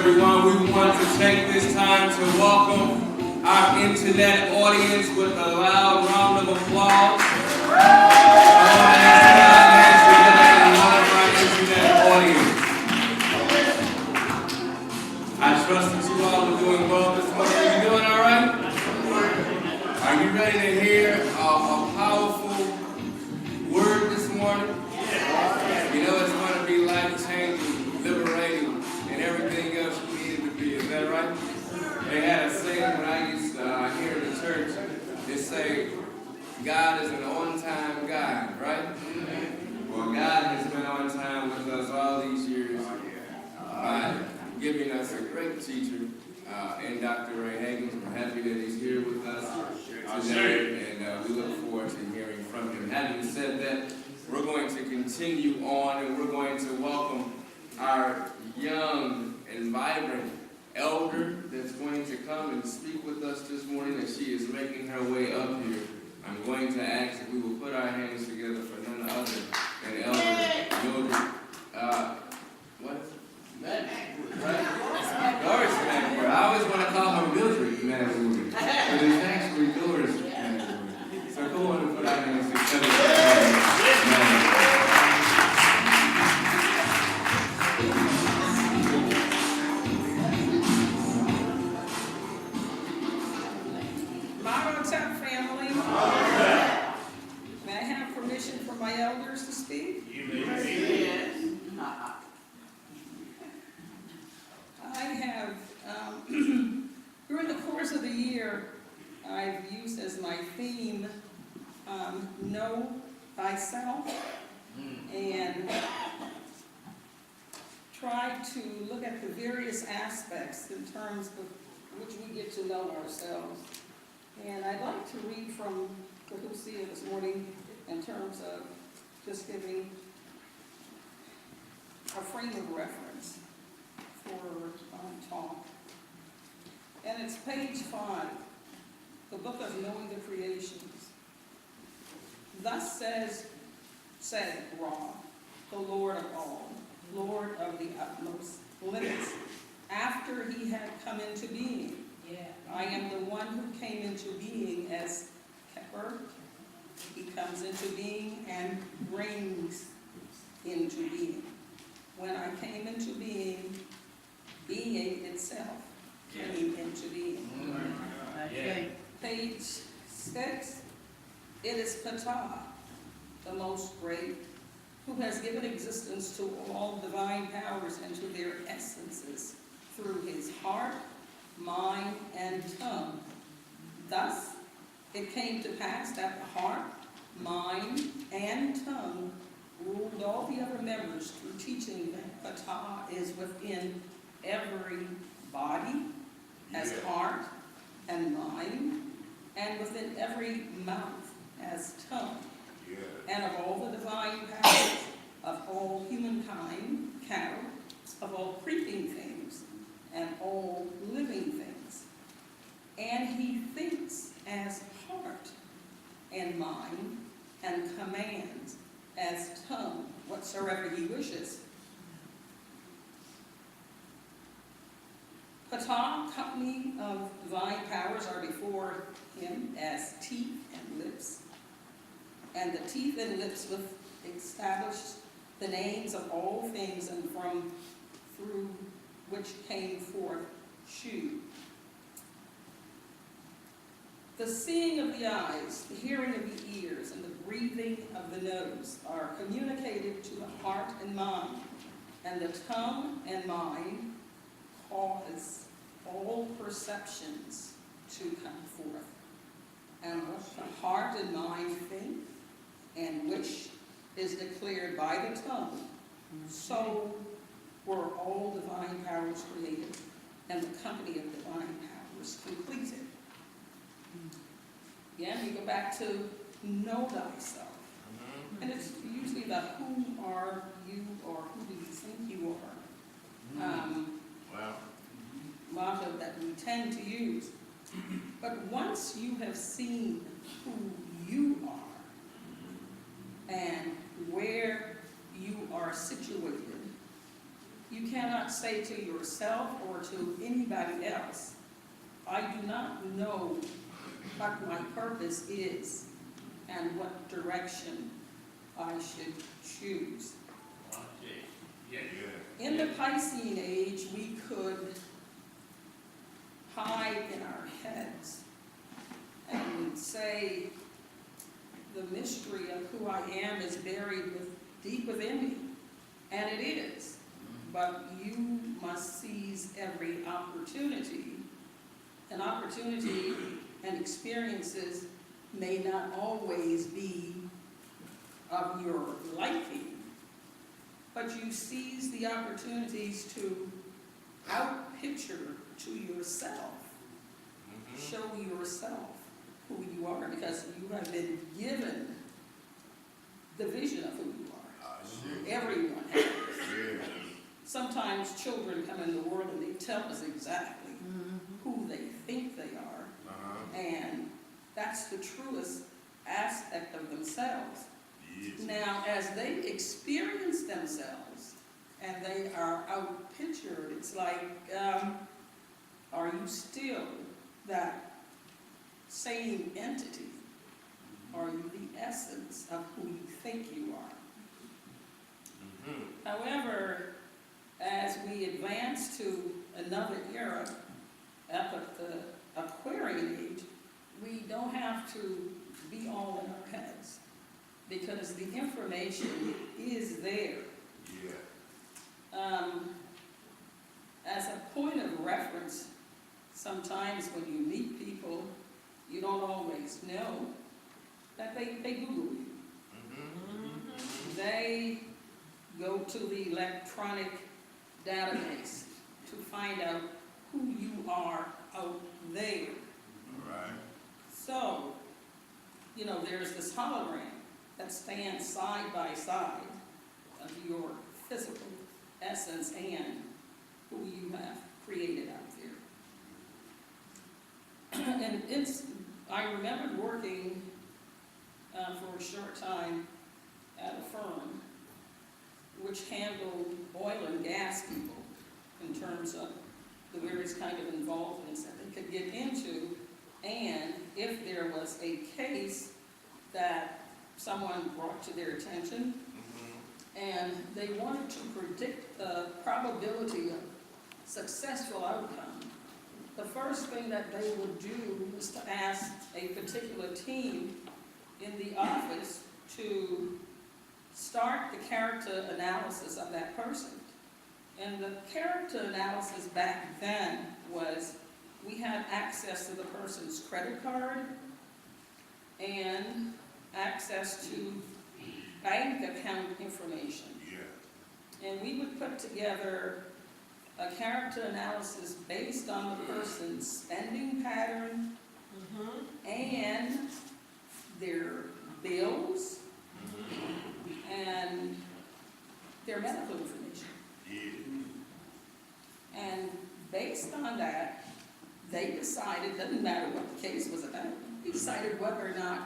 everyone. We want to take this time to welcome our internet audience with a loud round of applause. I trust that you all are doing well this morning. Are you doing all right? Are you ready to hear a powerful word this morning? You know it's going to be life-changing, liberating, and everything else you need it to be. Is that right? They had a saying when I used to hear in the church. They say, God is an on-time God, right? Well, God has been on time with us all these years by giving us a great teacher in Dr. Hagins. We're happy that he's here with us today, and we look forward to hearing from him. Having said that, we're going to continue on, and we're going to welcome our young and vibrant elder that's going to come and speak with us this morning, and she is making her way up here. I'm going to ask that we will put our hands together for none other than Elder Mildred. What is it? Right? Doris Manford. I always want to call her Mildred Manford, but it's actually Doris Manford. So go on and put our hands together. My elders to speak? You may. Yes. I have, during the course of the year, I've used as my theme, Know Thyself, and tried to look at the various aspects in terms of which we get to know ourselves. And I'd like to read from the Lucia this morning in terms of just giving a frame of reference for talk. And it's page 5, the book of Knowing the Creations. Thus said Ra, the Lord of all, Lord of the utmost limits, after he had come into being. I am the one who came into being as Keper. He comes into being and brings into being. When I came into being, being itself came into being. Page 6, it is Ptah, the most great, who has given existence to all divine powers and to their essences through his heart, mind, and tongue. Thus, it came to pass that the heart, mind, and tongue ruled all the other members through teaching that Ptah is within every body, as heart and mind, and within every mouth as tongue, and of all the divine powers, of all humankind, cattle, of all creeping things, and all living things. And he thinks as heart and mind, and commands as tongue whatsoever he wishes. Ptah, company of divine powers, are before him as teeth and lips, and the teeth and lips established the names of all things, and through which came forth Shu. The seeing of the eyes, the hearing of the ears, and the breathing of the nose are communicated to the heart and mind, and the tongue and mind cause all perceptions to come forth. And what the heart and mind think and wish is declared by the tongue. So were all divine powers created, and the company of divine powers completed. Again, we go back to know thyself. And it's usually the who are you or who do you think you are motto that we tend to use. But once you have seen who you are and where you are situated, you cannot say to yourself or to anybody else, I do not know what my purpose is and what direction I should choose. In the Piscean age, we could hide in our heads and say the mystery of who I am is buried deep within me, and it is. But you must seize every opportunity. An opportunity and experiences may not always be of your liking, but you seize the opportunities to out-picture to yourself, show yourself who you are, because you have been given the vision of who you are. Everyone has. Sometimes children come in the world and they tell us exactly who they think they are, and that's the truest aspect of themselves. Now, as they experience themselves and they are out-pictured, it's like, are you still that same entity? Are you the essence of who you think you are? However, as we advance to another era, up at the Aquarian age, we don't have to be all in our heads, because the information is there. As a point of reference, sometimes when you meet people, you don't always know that they Google you. They go to the electronic database to find out who you are out there. So, you know, there's this hologram that stands side by side of your physical essence and who you have created out there. And I remembered working for a short time at a firm which handled oil and gas people in terms of the various kind of involvements that they could get into, and if there was a case that someone brought to their attention, and they wanted to predict the probability of successful outcome, the first thing that they would do was to ask a particular team in the office to start the character analysis of that person. And the character analysis back then was, we had access to the person's credit card and access to bank account information. And we would put together a character analysis based on the person's spending pattern and their bills and their medical information. And based on that, they decided, doesn't matter what the case was about, they decided whether or not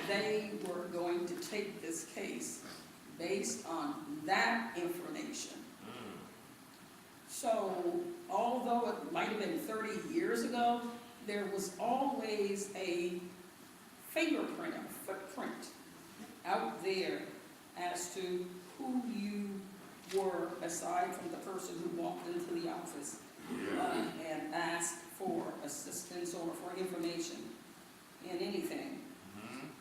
they were going to take this case based on that information. So, although it might have been 30 years ago, there was always a fingerprint, a footprint out there as to who you were, aside from the person who walked into the office and asked for assistance or for information in anything.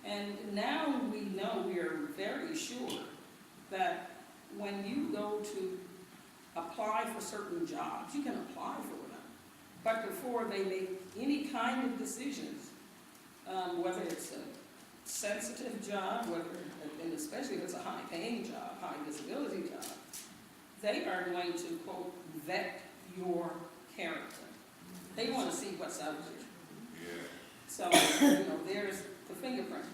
And now we know, we are very sure that when you go to apply for certain jobs, you can apply for them, but before they make any kind of decisions, whether it's a sensitive job, and especially if it's a high-paying job, high-visibility job, they are going to, quote, vet your character. They want to see what's out there. So, there's the fingerprint.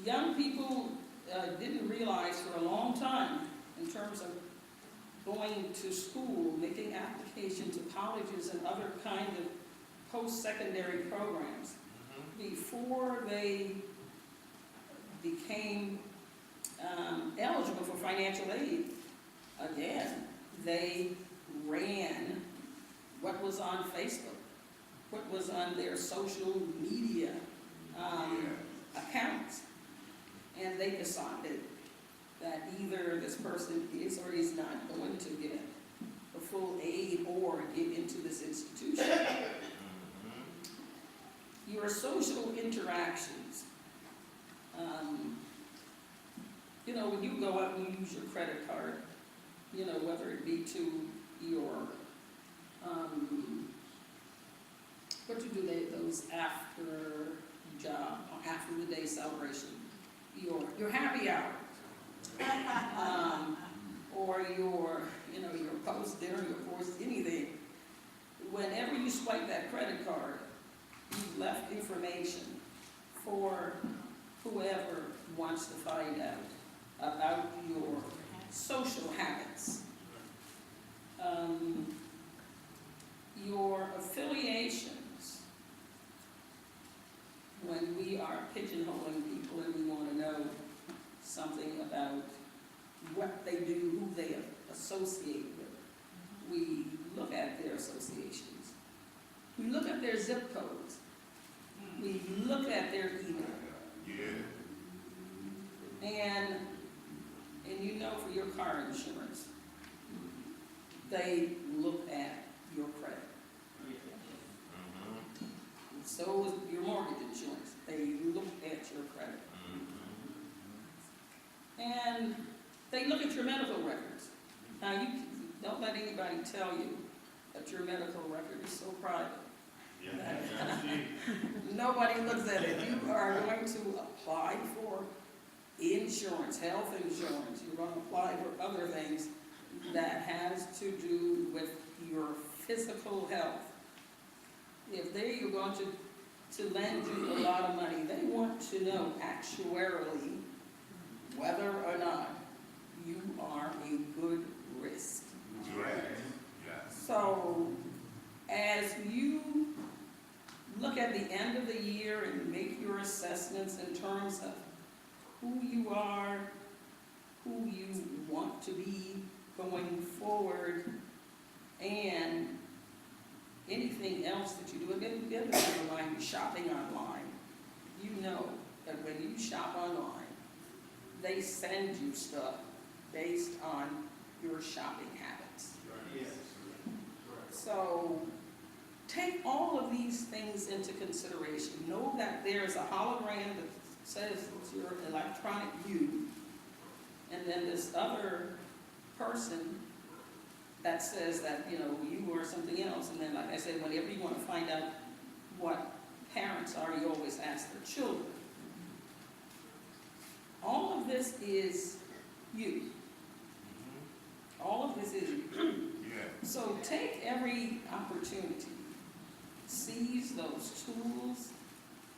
Young people didn't realize for a long time, in terms of going to school, making application to colleges and other kind of post-secondary programs, before they became eligible for financial aid, again, they ran what was on Facebook, what was on their social media accounts. And they decided that either this person is or is not going to get the full aid or get into this institution. Your social interactions. When you go out and use your credit card, whether it be to your, what you do those after job, or after the day celebration, your happy hour, or your post dinner, your course, anything. Whenever you swipe that credit card, you've left information for whoever wants to find out about your social habits, your affiliations. When we are pigeonholing people and we want to know something about what they do, who they associate with, we look at their associations. We look at their zip codes. We look at their email. And for your car insurance, they look at your credit. So is your mortgage insurance. They look at your credit. And they look at your medical records. Now, you don't let anybody tell you that your medical record is so private. Nobody looks at it. You are going to apply for insurance, health insurance. You're going to apply for other things that has to do with your physical health. If you're going to lend you a lot of money, they want to know actuarially whether or not you are a good risk. So as you look at the end of the year and make your assessments in terms of who you are, who you want to be going forward, and anything else that you do. Again, never mind shopping online. You know that when you shop online, they send you stuff based on your shopping habits. So take all of these things into consideration. Know that there's a hologram that says it's your electronic you, and then this other person that says that, you are something else. And then, like I said, whenever you want to find out what parents are, you always ask their children. All of this is you. All of this is you. So take every opportunity. Seize those tools,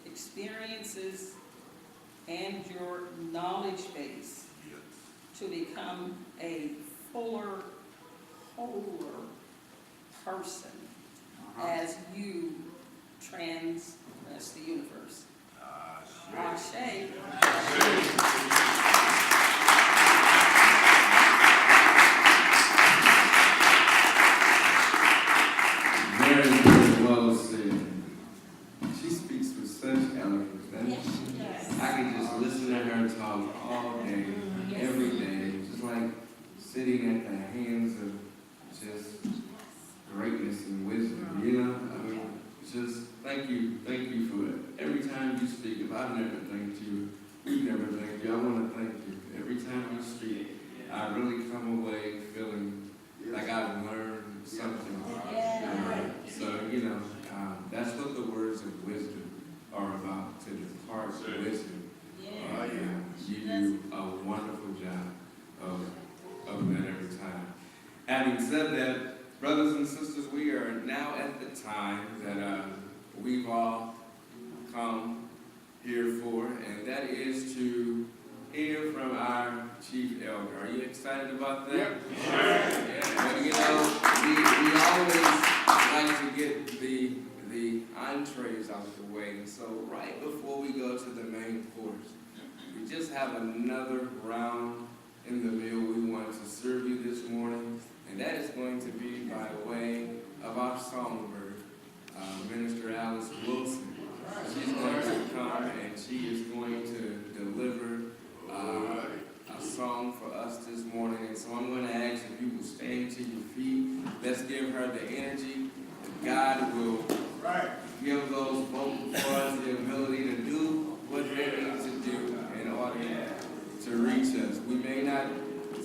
experiences, and your knowledge base to become a fuller, wholer person as you transgress the universe. Ashe. Very, very well said. She speaks with such eloquence. Yes. I can just listen to her talk all day, every day, just like sitting at the hands of just greatness and wisdom, just thank you for it. Every time you speak, if I've never thanked you, we've never thanked you, I want to thank you. Every time you speak, I really come away feeling like I've learned something. So, that's what the words of wisdom are about, to depart wisdom. You do a wonderful job of that every time. Having said that, brothers and sisters, we are now at the time that we've all come here for, and that is to hear from our chief elder. Are you excited about that? Yep. Yeah. We always like to get the entrees out of the way, and so right before we go to the main course, we just have another round in the meal we want to serve you this morning. And that is going to be by way of our songbird, Minister Alice Wilson. She's going to come and she is going to deliver a song for us this morning. And so I'm going to ask if you will stand to your feet. Let's give her the energy. God will give those vocal cords the ability to do what they need to do in order to reach us.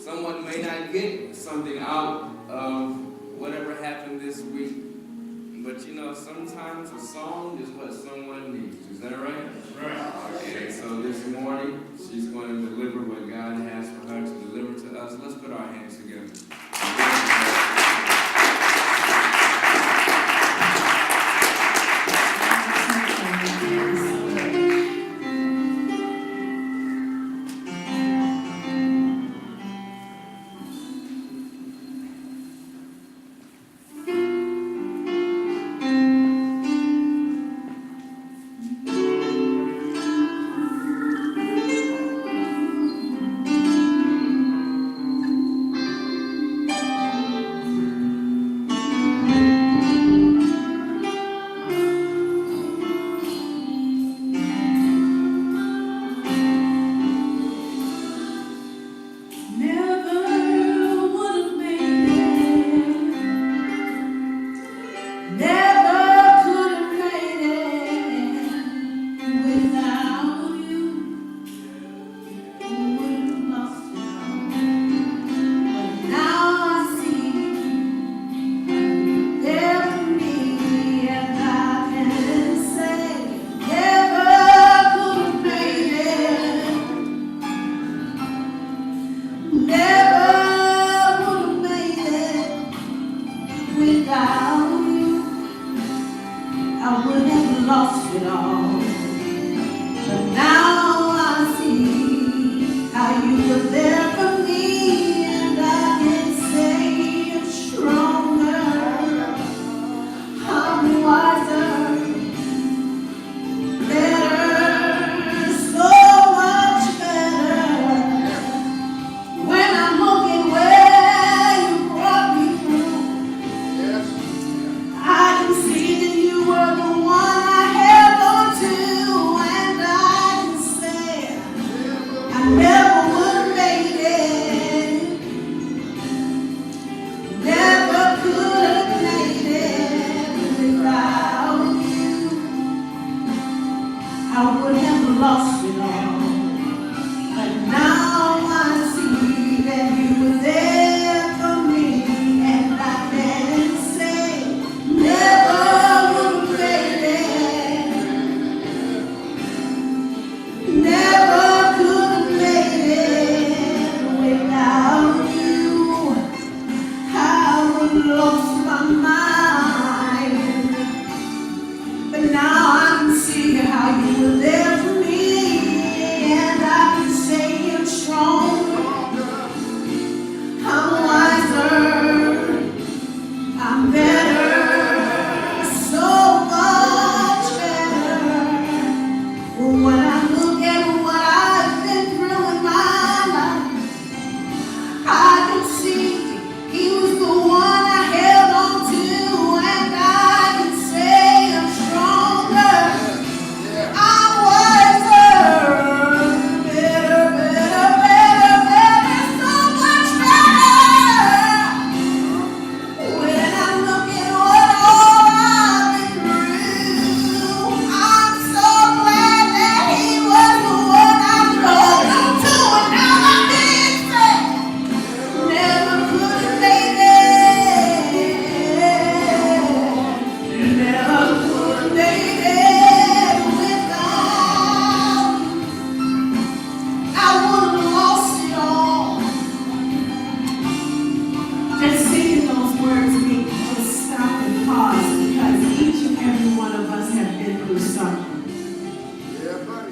Someone may not get something out of whatever happened this week, but sometimes a song is what someone needs. Is that right? Right. And so this morning, she's going to deliver what God has for her to deliver to us. Let's put our hands together.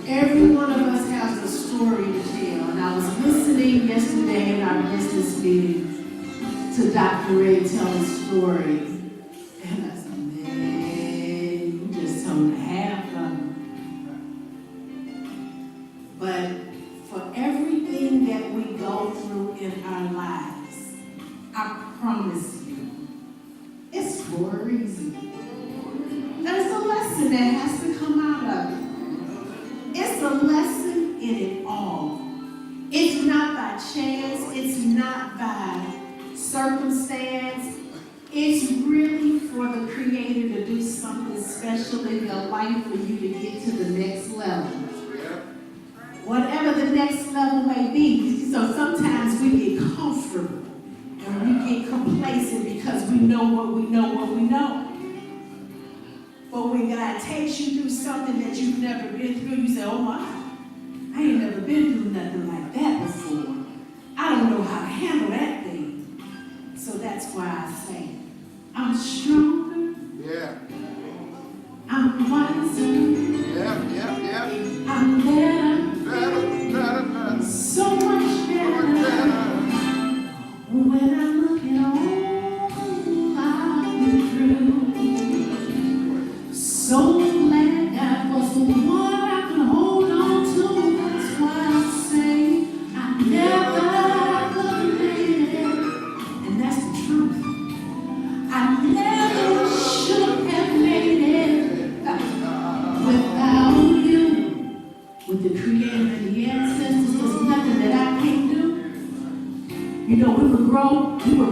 Every one of us has a story to tell. And I was listening yesterday in our business meeting to Dr. Ray tell his story. And I said, man, you just told half of them. But for everything that we go through in our lives, I promise you, it's for a reason. There's a lesson that has to come out of it. It's a lesson in it all. It's not by chance. It's not by circumstance. It's really for the Creator to do something special in your life for you to get to the next level. Whatever the next level may be. So sometimes we get comfortable and we get complacent because we know what we know what we know. But when God takes you through something that you've never been through, you say, oh my, I ain't never been through nothing like that before. I don't know how to handle that thing. So that's why I say, I'm stronger. Yeah. I'm wiser. Yeah. I'm better. Better. So much better. When I look at all I've been through. So glad God was the one I could hold on to. That's why I say I never could have made it. And that's the truth. I never should have made it without you. With the Creator and the ancestors, there's nothing that I can't do. You know, we were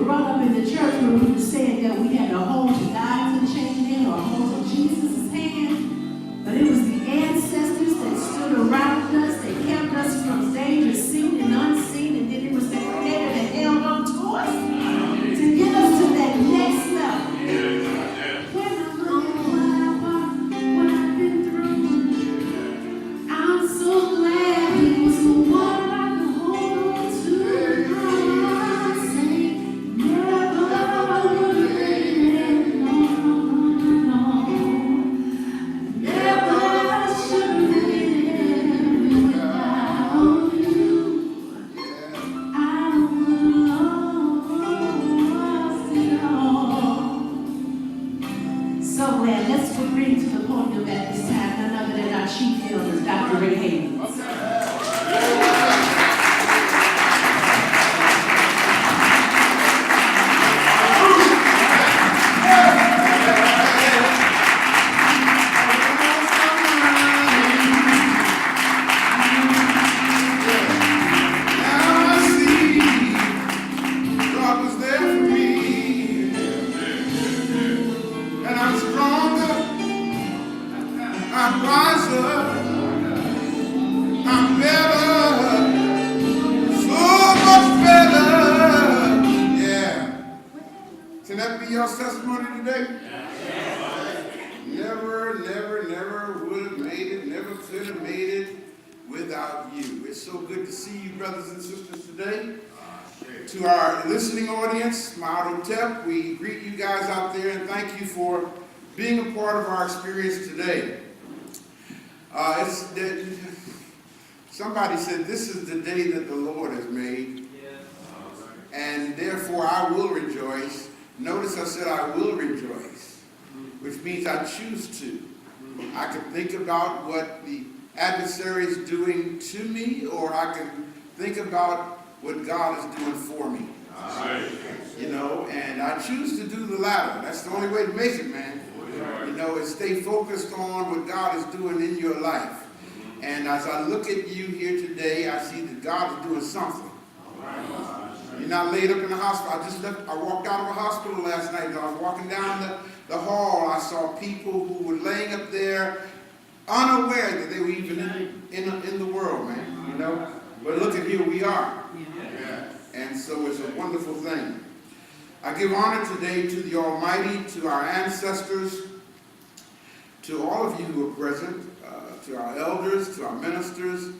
brought up in the church where we were saying that we had to hold to God's unchanged hand or hold to Jesus' hand. But it was the ancestors that stood around us, that kept us from danger seen and unseen, and then it was the Creator that held on to us to get us to that next level. When I look at what I've been through, I'm so glad He was the one I could hold on to. I say, never would have made it, no. Never should have made it without you. I would have lost it all. So glad. Let's bring to the podium at this time none other than our chief elder, Dr. Ray Hagins. Now I see God was there for me, and I'm stronger, I'm wiser, I'm better, so much better. Yeah. Can that be your testimony today? Never would have made it, never could have made it without you. It's so good to see you, brothers and sisters, today. To our listening audience, Ma'arotep, we greet you guys out there and thank you for being a part of our experience today. Somebody said, this is the day that the Lord has made, and therefore I will rejoice. Notice I said I will rejoice, which means I choose to. I can think about what the adversary is doing to me, or I can think about what God is doing for me. You know, and I choose to do the latter. That's the only way to make it, man. You know, is stay focused on what God is doing in your life. And as I look at you here today, I see that God is doing something. You're not laid up in the hospital. I walked out of a hospital last night. I was walking down the hall. I saw people who were laying up there unaware that they were even in the world, man. You know? But look at here we are. And so it's a wonderful thing. I give honor today to the Almighty, to our ancestors, to all of you who are present, to our elders, to our ministers,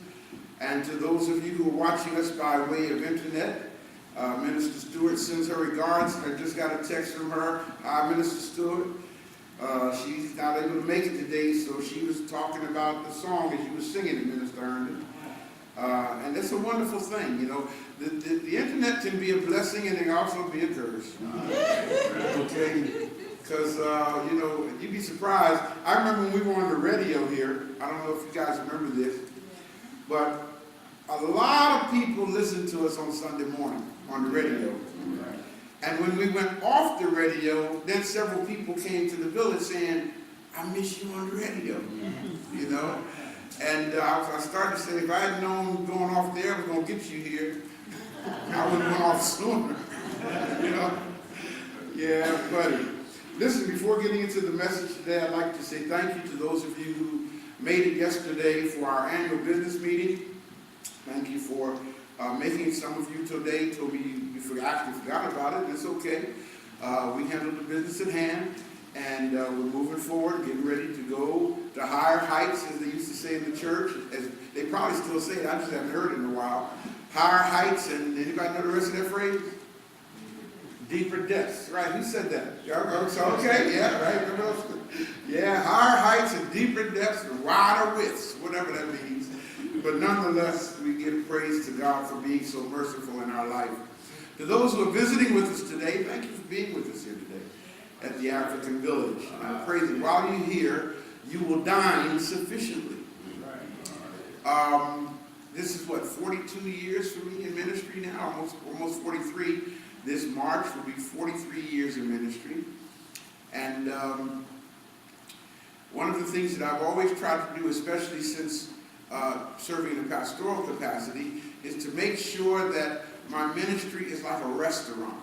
and to those of you who are watching us by way of internet. Minister Stewart sends her regards. I just got a text from her. Hi, Minister Stewart. She's not able to make it today, so she was talking about the song as you were singing it, Minister Herndon. And that's a wonderful thing, you know. The internet can be a blessing and it can also be a curse. Okay? Because, you know, you'd be surprised. I remember when we were on the radio here. I don't know if you guys remember this. But a lot of people listen to us on Sunday morning on the radio. And when we went off the radio, then several people came to the village saying, I miss you on the radio, you know. And I started to say, if I had known going off there was going to get you here, I would have went off sooner, you know. Yeah, buddy. Listen, before getting into the message today, I'd like to say thank you to those of you who made it yesterday for our annual business meeting. Thank you for making it. Some of you today told me you forgot about it. It's okay. We handled the business at hand, and we're moving forward, getting ready to go to higher heights, as they used to say in the church. As they probably still say it, I just haven't heard it in a while. Higher heights, and anybody know the rest of that phrase? Deeper depths, right? Who said that? Okay, yeah, right. Yeah, higher heights and deeper depths and wider widths, whatever that means. But nonetheless, we give praise to God for being so merciful in our life. To those who are visiting with us today, thank you for being with us here today at the African Village. And I pray that while you're here, you will dine sufficiently. This is what, 42 years for me in ministry now, almost 43. This March will be 43 years in ministry. And one of the things that I've always tried to do, especially since serving in a pastoral capacity, is to make sure that my ministry is like a restaurant.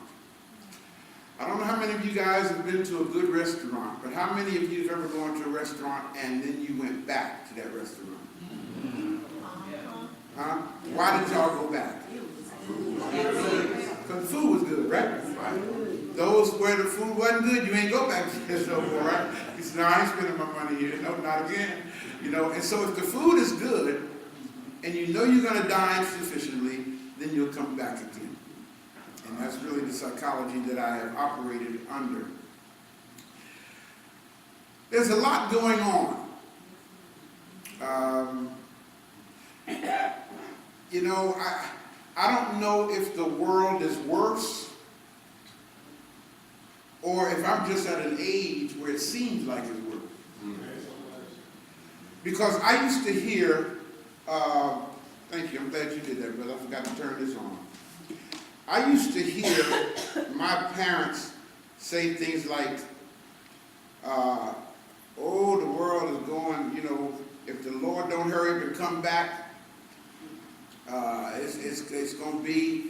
I don't know how many of you guys have been to a good restaurant, but how many of you have ever gone to a restaurant and then you went back to that restaurant? Huh? Why did y'all go back? Because the food was good, right? Those where the food wasn't good, you ain't go back to this no more, right? You said, no, I ain't spending my money here. No, not again. You know, and so if the food is good and you know you're going to dine sufficiently, then you'll come back again. And that's really the psychology that I have operated under. There's a lot going on. You know, I don't know if the world is worse or if I'm just at an age where it seems like it's worse. Because I used to hear, thank you, I'm glad you did that, brother. I forgot to turn this on. I used to hear my parents say things like, oh, the world is going, you know, if the Lord don't hurry up and come back, it's going to be,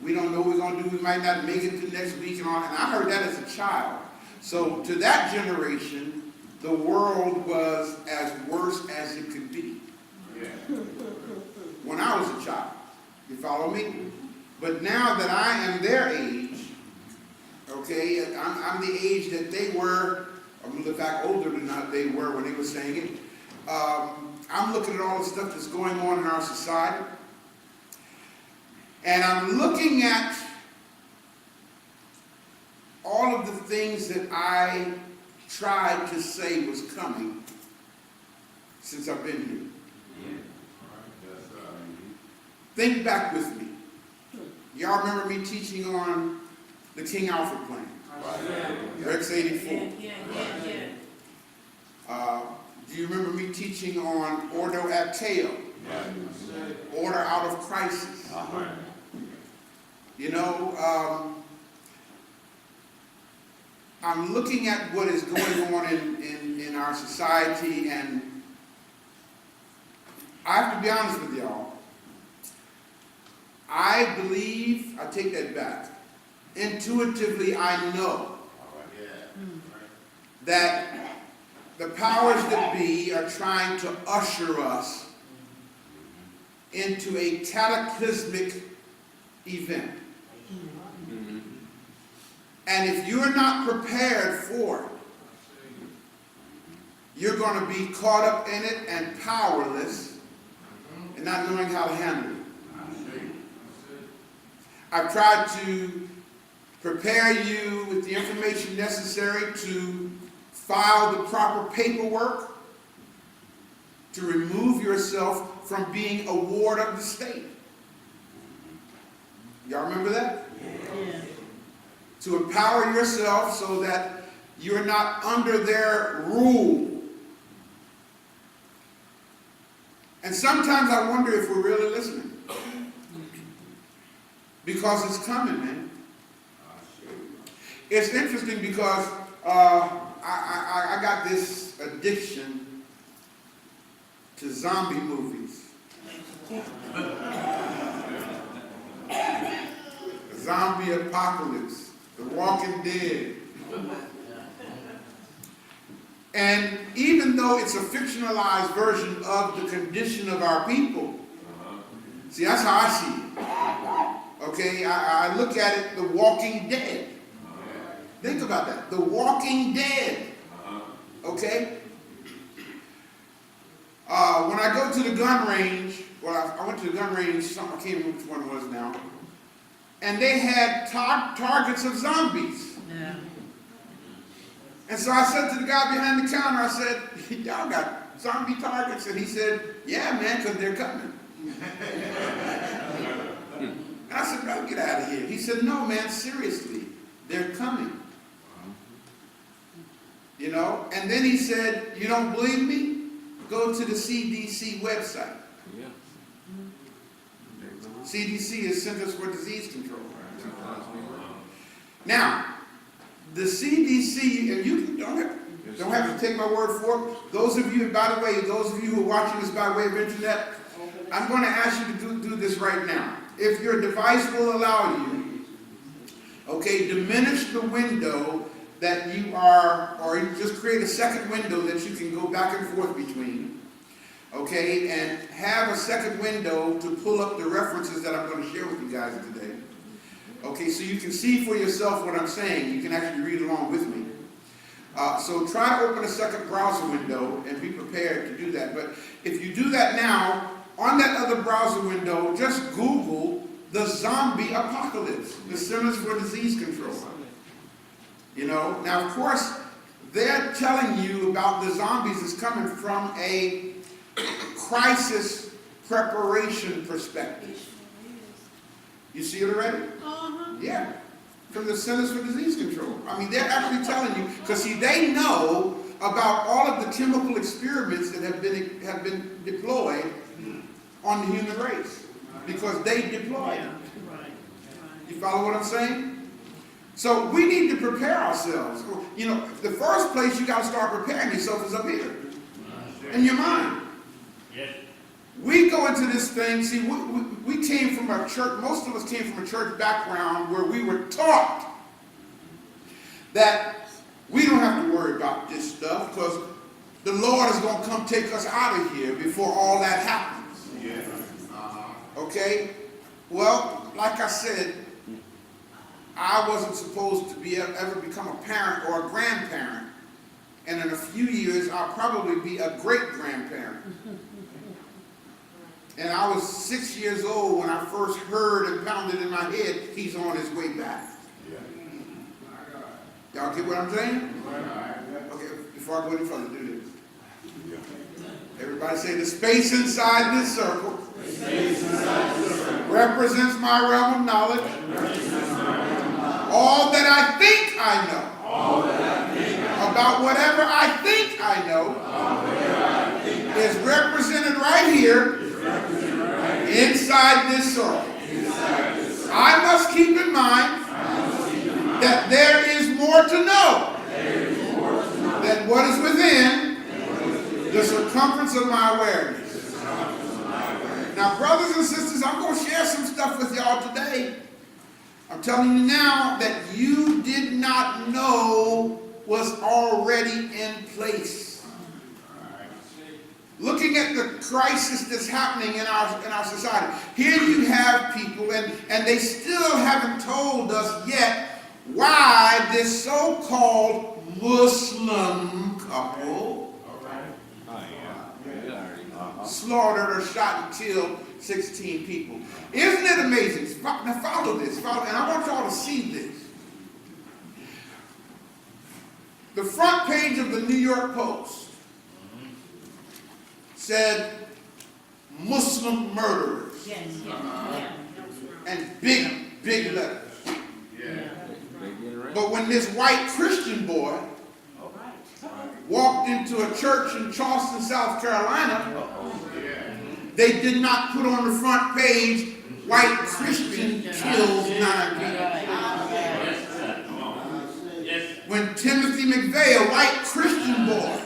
we don't know what we're going to do, we might not make it to next week and all. And I heard that as a child. So to that generation, the world was as worse as it could be. Yeah. When I was a child. You follow me? But now that I am their age, okay, I'm the age that they were, in fact older than they were when they were saying it. I'm looking at all the stuff that's going on in our society. And I'm looking at all of the things that I tried to say was coming since I've been here. Think back with me. Y'all remember me teaching on the King Alfred plan? Rex 84. Do you remember me teaching on ordo ad teo? Order out of crisis. You know, I'm looking at what is going on in our society, and I have to be honest with y'all. I believe, I take that back. Intuitively, I know that the powers that be are trying to usher us into a cataclysmic event. And if you're not prepared for it, you're going to be caught up in it and powerless and not knowing how to handle it. I've tried to prepare you with the information necessary to file the proper paperwork to remove yourself from being a ward of the state. Y'all remember that? Yeah. To empower yourself so that you're not under their rule. And sometimes I wonder if we're really listening. Because it's coming, man. It's interesting because I got this addiction to zombie movies. Zombie apocalypse, The Walking Dead. And even though it's a fictionalized version of the condition of our people, see, that's how I see it. Okay, I look at it, The Walking Dead. Think about that, The Walking Dead. Okay? When I go to the gun range, well, I went to the gun range, I can't remember which one it was now, and they had targets of zombies. Yeah. And so I said to the guy behind the counter, I said, y'all got zombie targets? And he said, yeah, man, because they're coming. And I said, bro, get out of here. He said, no, man, seriously, they're coming. You know? And then he said, you don't believe me? Go to the CDC website. Yeah. CDC is Centers for Disease Control. Now, the CDC, and you don't have to take my word for it. Those of you, by the way, those of you who are watching this by way of internet, I'm going to ask you to do this right now. If your device will allow you, okay, diminish the window that you are, or you just create a second window that you can go back and forth between, okay, and have a second window to pull up the references that I'm going to share with you guys today. Okay, so you can see for yourself what I'm saying. You can actually read along with me. So try to open a second browser window and be prepared to do that. But if you do that now, on that other browser window, just Google the zombie apocalypse, the Centers for Disease Control. You know, now of course, they're telling you about the zombies is coming from a crisis preparation perspective. You see it already? Yeah. From the Centers for Disease Control. I mean, they're actually telling you, because see, they know about all of the chemical experiments that have been deployed on the human race. Because they deploy them. You follow what I'm saying? So we need to prepare ourselves. You know, the first place you got to start preparing yourself is up here. In your mind. We go into this thing, see, we came from a church, most of us came from a church background where we were taught that we don't have to worry about this stuff because the Lord is going to come take us out of here before all that happens. Okay? Well, like I said, I wasn't supposed to be ever become a parent or a grandparent. And in a few years, I'll probably be a great-grandparent. And I was 6 years old when I first heard and pounded in my head, he's on his way back. Y'all get what I'm saying? Okay, before I go any further, do this. Everybody say, the space inside this circle represents my realm of knowledge. All that I think I know about whatever I think I know is represented right here inside this circle. I must keep in mind that there is more to know than what is within the circumference of my awareness. Now, brothers and sisters, I'm going to share some stuff with y'all today. I'm telling you now that you did not know was already in place. Looking at the crisis that's happening in our society. Here you have people, and they still haven't told us yet why this so-called Muslim couple slaughtered or shot and killed 16 people. Isn't it amazing? Now follow this, and I want y'all to see this. The front page of the New York Post said Muslim murderers. And big letters. But when this white Christian boy walked into a church in Charleston, South Carolina, they did not put on the front page, white Christian kills 9 people. when Timothy McVeigh, a white Christian boy,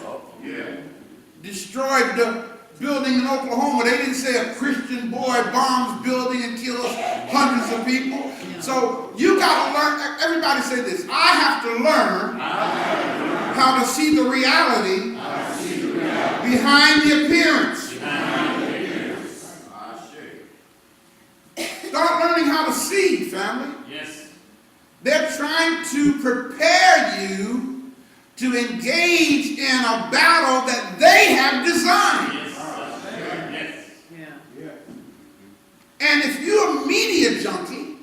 destroyed the building in Oklahoma. They didn't say a Christian boy bombs building and kills hundreds of people. So you got to learn. Everybody say this. I have to learn how to see the reality behind the appearance. Start learning how to see, family. Yes. They're trying to prepare you to engage in a battle that they have designed. And if you're a media junkie,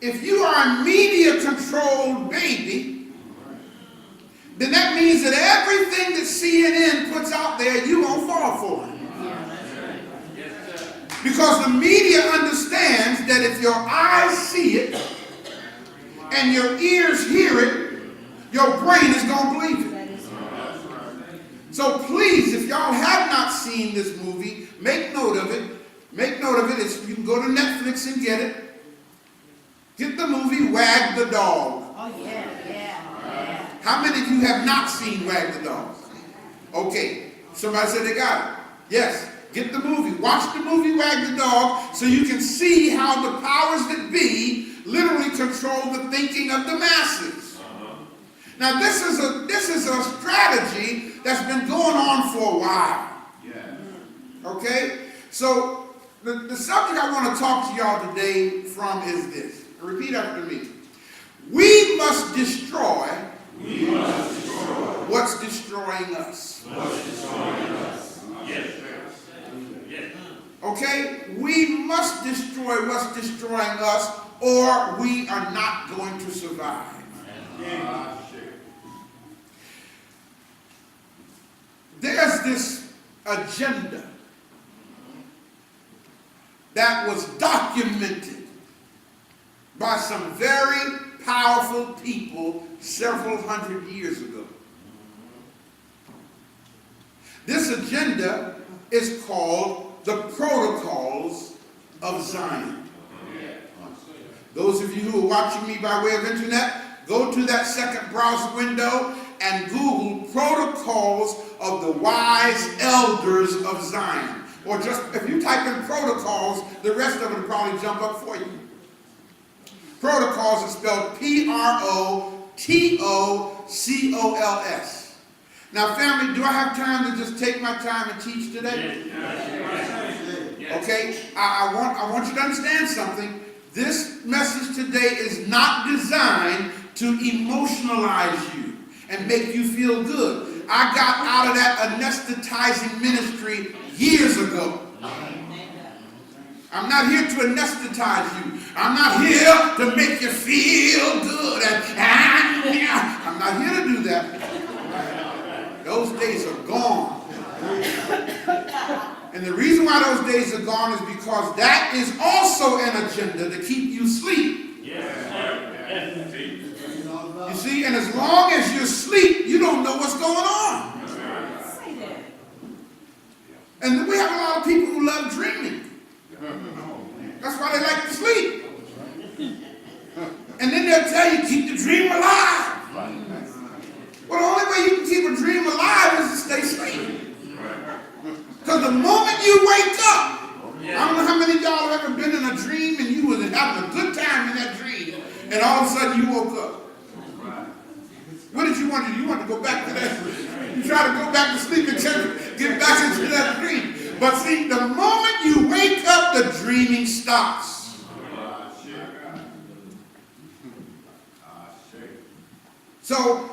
if you are a media-controlled baby, then that means that everything that CNN puts out there, you're going to fall for it. Because the media understands that if your eyes see it and your ears hear it, your brain is going to believe it. So please, if y'all have not seen this movie, make note of it. Make note of it. You can go to Netflix and get it. Get the movie Wag the Dog. Oh, yeah. How many of you have not seen Wag the Dog? Okay. Somebody said they got it. Yes. Get the movie. Watch the movie Wag the Dog so you can see how the powers that be literally control the thinking of the masses. Now this is a strategy that's been going on for a while. Okay? So the subject I want to talk to y'all today from is this. Repeat after me. We must destroy what's destroying us. Okay? We must destroy what's destroying us, or we are not going to survive. There's this agenda that was documented by some very powerful people several hundred years ago. This agenda is called the Protocols of Zion. Those of you who are watching me by way of internet, go to that second browser window and Google Protocols of the Wise Elders of Zion. Or just, if you type in protocols, the rest of it will probably jump up for you. Protocols is spelled Protocols. Now, family, do I have time to just take my time and teach today? Okay? I want you to understand something. This message today is not designed to emotionalize you and make you feel good. I got out of that anesthetizing ministry years ago. I'm not here to anesthetize you. I'm not here to make you feel good. I'm not here to do that. Those days are gone. And the reason why those days are gone is because that is also an agenda to keep you asleep. You see, and as long as you're asleep, you don't know what's going on. And we have a lot of people who love dreaming. That's why they like to sleep. And then they'll tell you, keep the dream alive. Well, the only way you can keep a dream alive is to stay asleep. Because the moment you wake up, I don't know how many of y'all have ever been in a dream and you was having a good time in that dream, and all of a sudden you woke up. What did you want to do? You want to go back to that dream. You try to go back to sleep and get back into that dream. But see, the moment you wake up, the dreaming stops. So,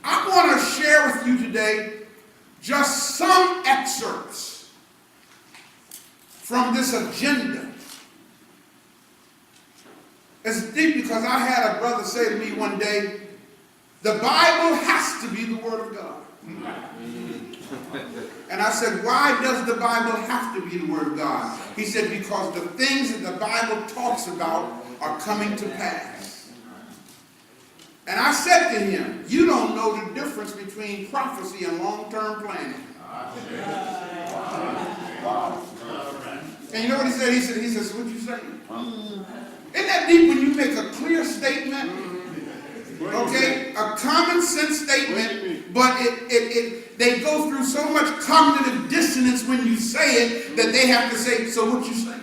I want to share with you today just some excerpts from this agenda. It's deep because I had a brother say to me one day, the Bible has to be the Word of God. And I said, why does the Bible have to be the Word of God? He said, because the things that the Bible talks about are coming to pass. And I said to him, you don't know the difference between prophecy and long-term planning. And you know what he said? He said, so what you saying? Isn't that deep when you make a clear statement Okay? A common sense statement, but they go through so much cognitive dissonance when you say it that they have to say, so what you saying?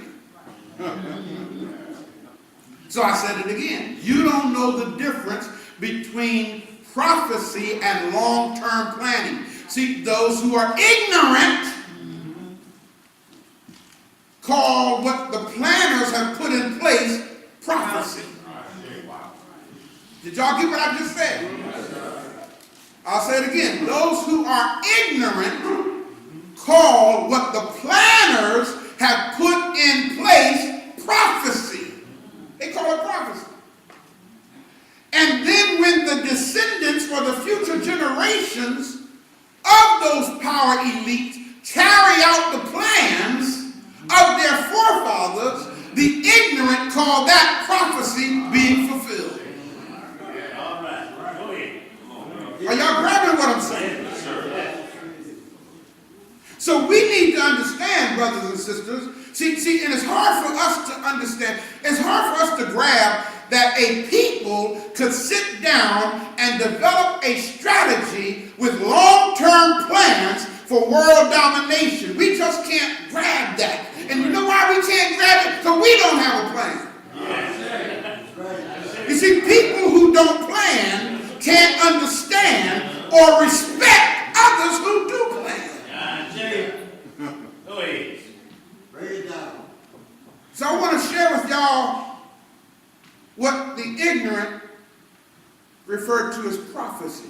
So I said it again. You don't know the difference between prophecy and long-term planning. See, those who are ignorant call what the planners have put in place prophecy. Did y'all get what I just said? I'll say it again. Those who are ignorant call what the planners have put in place prophecy. They call it prophecy. And then when the descendants or the future generations of those power elites carry out the plans of their forefathers, the ignorant call that prophecy being fulfilled. Are y'all grabbing what I'm saying? So we need to understand, brothers and sisters. See, and it's hard for us to understand. It's hard for us to grab that a people could sit down and develop a strategy with long-term plans for world domination. We just can't grab that. And you know why we can't grab it? Because we don't have a plan. You see, people who don't plan can't understand or respect others who do plan. So I want to share with y'all what the ignorant refer to as prophecy.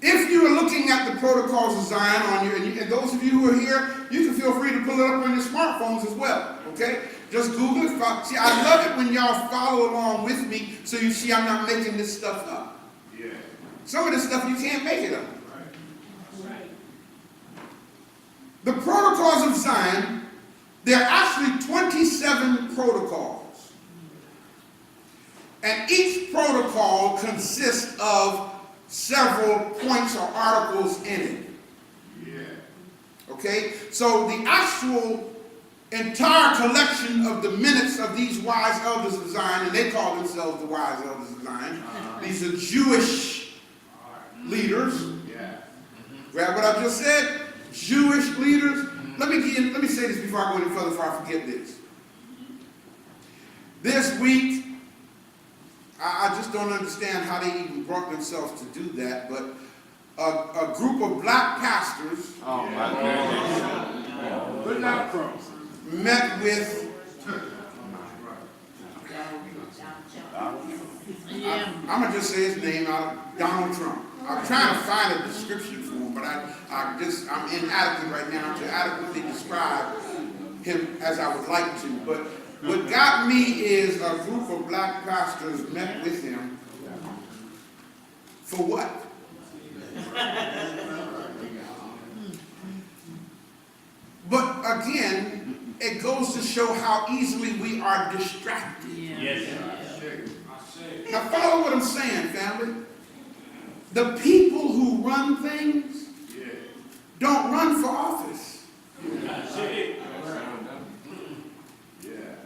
If you are looking at the protocols of Zion on you, and those of you who are here, you can feel free to pull it up on your smartphones as well, okay? Just Google it. See, I love it when y'all follow along with me so you see I'm not making this stuff up. Yeah. Some of this stuff you can't make it up. Right. The protocols of Zion, there are actually 27 protocols. And each protocol consists of several points or articles in it. Yeah. Okay? So the actual entire collection of the minutes of these wise elders of Zion, and they call themselves the wise elders of Zion. These are Jewish leaders. Yeah. Grab what I just said. Jewish leaders. Let me say this before I go any further, before I forget this. This week, I just don't understand how they even brought themselves to do that, but a group of black pastors met with I'm going to just say his name out, Donald Trump. I'm trying to find a description for him, but I'm inadequate right now to adequately describe him as I would like to. But what got me is a group of black pastors met with him for what? But again, it goes to show how easily we are distracted. Yes. Now follow what I'm saying, family. The people who run things don't run for office.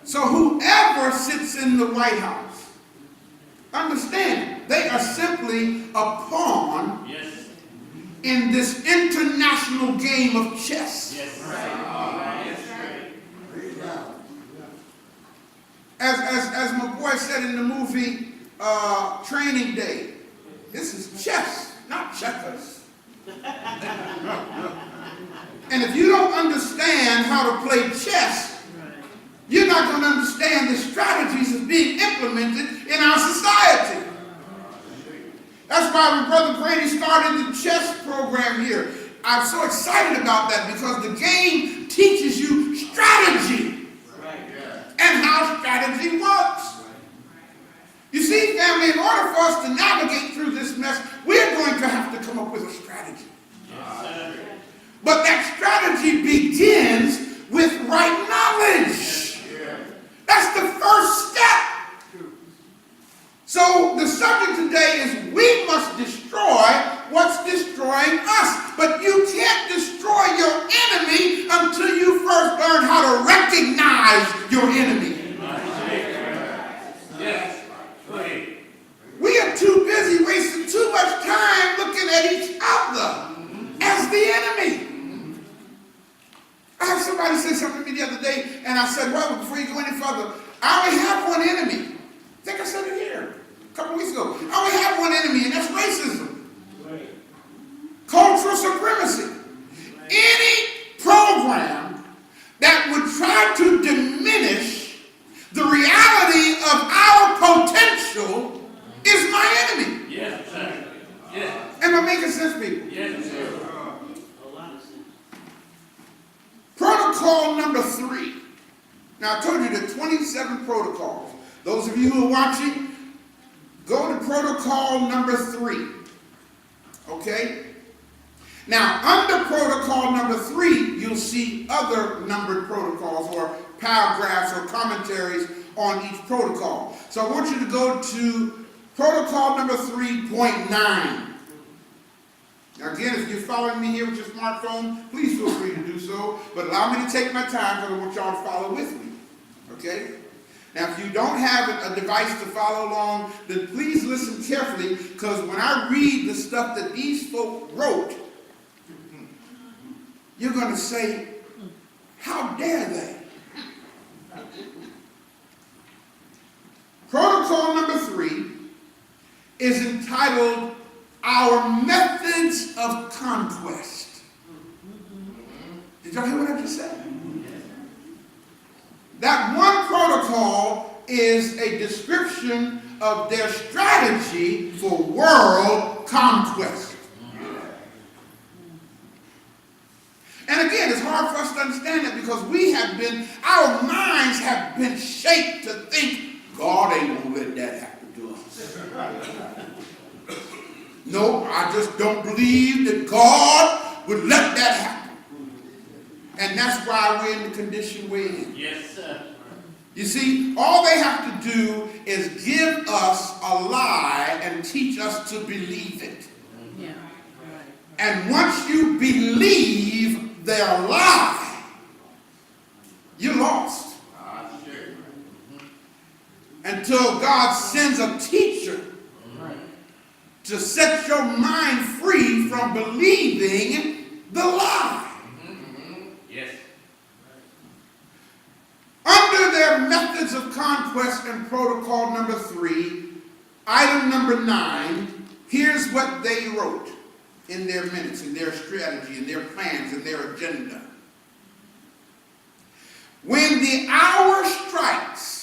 So whoever sits in the White House, understand, they are simply a pawn in this international game of chess. As my boy said in the movie Training Day, this is chess, not checkers. And if you don't understand how to play chess, you're not going to understand the strategies that's being implemented in our society. That's why when Brother Brady started the chess program here, I'm so excited about that because the game teaches you strategy and how strategy works. You see, family, in order for us to navigate through this mess, we're going to have to come up with a strategy. But that strategy begins with right knowledge. That's the first step. So the subject today is we must destroy what's destroying us. But you can't destroy your enemy until you first learn how to recognize your enemy. and I said, well, before you go any further, I only have one enemy. I think I said it here a couple weeks ago. I only have one enemy, and that's racism. Right. Cultural supremacy. Any program that would try to diminish the reality of our potential is my enemy. Yes, sir. Yes. Am I making sense, people? Yes, sir. A lot of sense. Protocol number 3. Now, I told you there are 27 protocols. Those of you who are watching, go to protocol number 3. Okay? Now, under protocol number 3, you'll see other numbered protocols or paragraphs or commentaries on each protocol. So I want you to go to protocol number 3.9. Now again, if you're following me here with your smartphone, please feel free to do so, but allow me to take my time because I want y'all to follow with me. Okay? Now if you don't have a device to follow along, then please listen carefully, because when I read the stuff that these folk wrote, you're going to say, how dare they? Protocol number 3 is entitled Our Methods of Conquest. Did y'all hear what I just said? That one protocol is a description of their strategy for world conquest. And again, it's hard for us to understand that because our minds have been shaped to think God ain't gonna let that happen to us. No, I just don't believe that God would let that happen. And that's why we're in the condition we're in. Yes, sir. You see, all they have to do is give us a lie and teach us to believe it. Yeah. And once you believe their lie, you're lost. Until God sends a teacher to set your mind free from believing the lie. Yes. Under their methods of conquest and protocol number 3, item number 9, here's what they wrote in their minutes, in their strategy, in their plans, in their agenda. When the hour strikes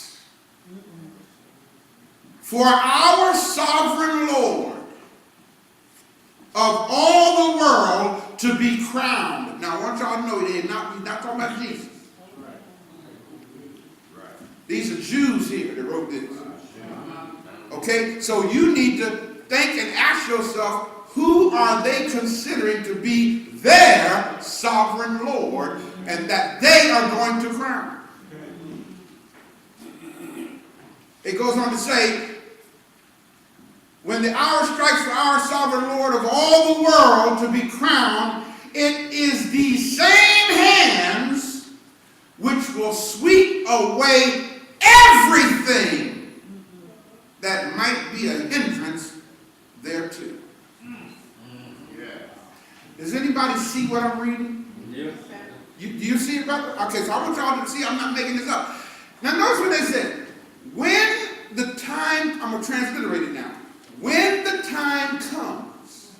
for our sovereign Lord of all the world to be crowned. Now I want y'all to know he's not talking about Jesus. These are Jews here that wrote this. Okay, so you need to think and ask yourself, who are they considering to be their sovereign Lord and that they are going to crown? It goes on to say, when the hour strikes for our sovereign Lord of all the world to be crowned, it is these same hands which will sweep away everything that might be a hindrance thereto. Does anybody see what I'm reading? Yes. Do you see it, brother? Okay, so I want y'all to see, I'm not making this up. Now notice what they said. When the time, I'm going to transliterate it now. When the time comes,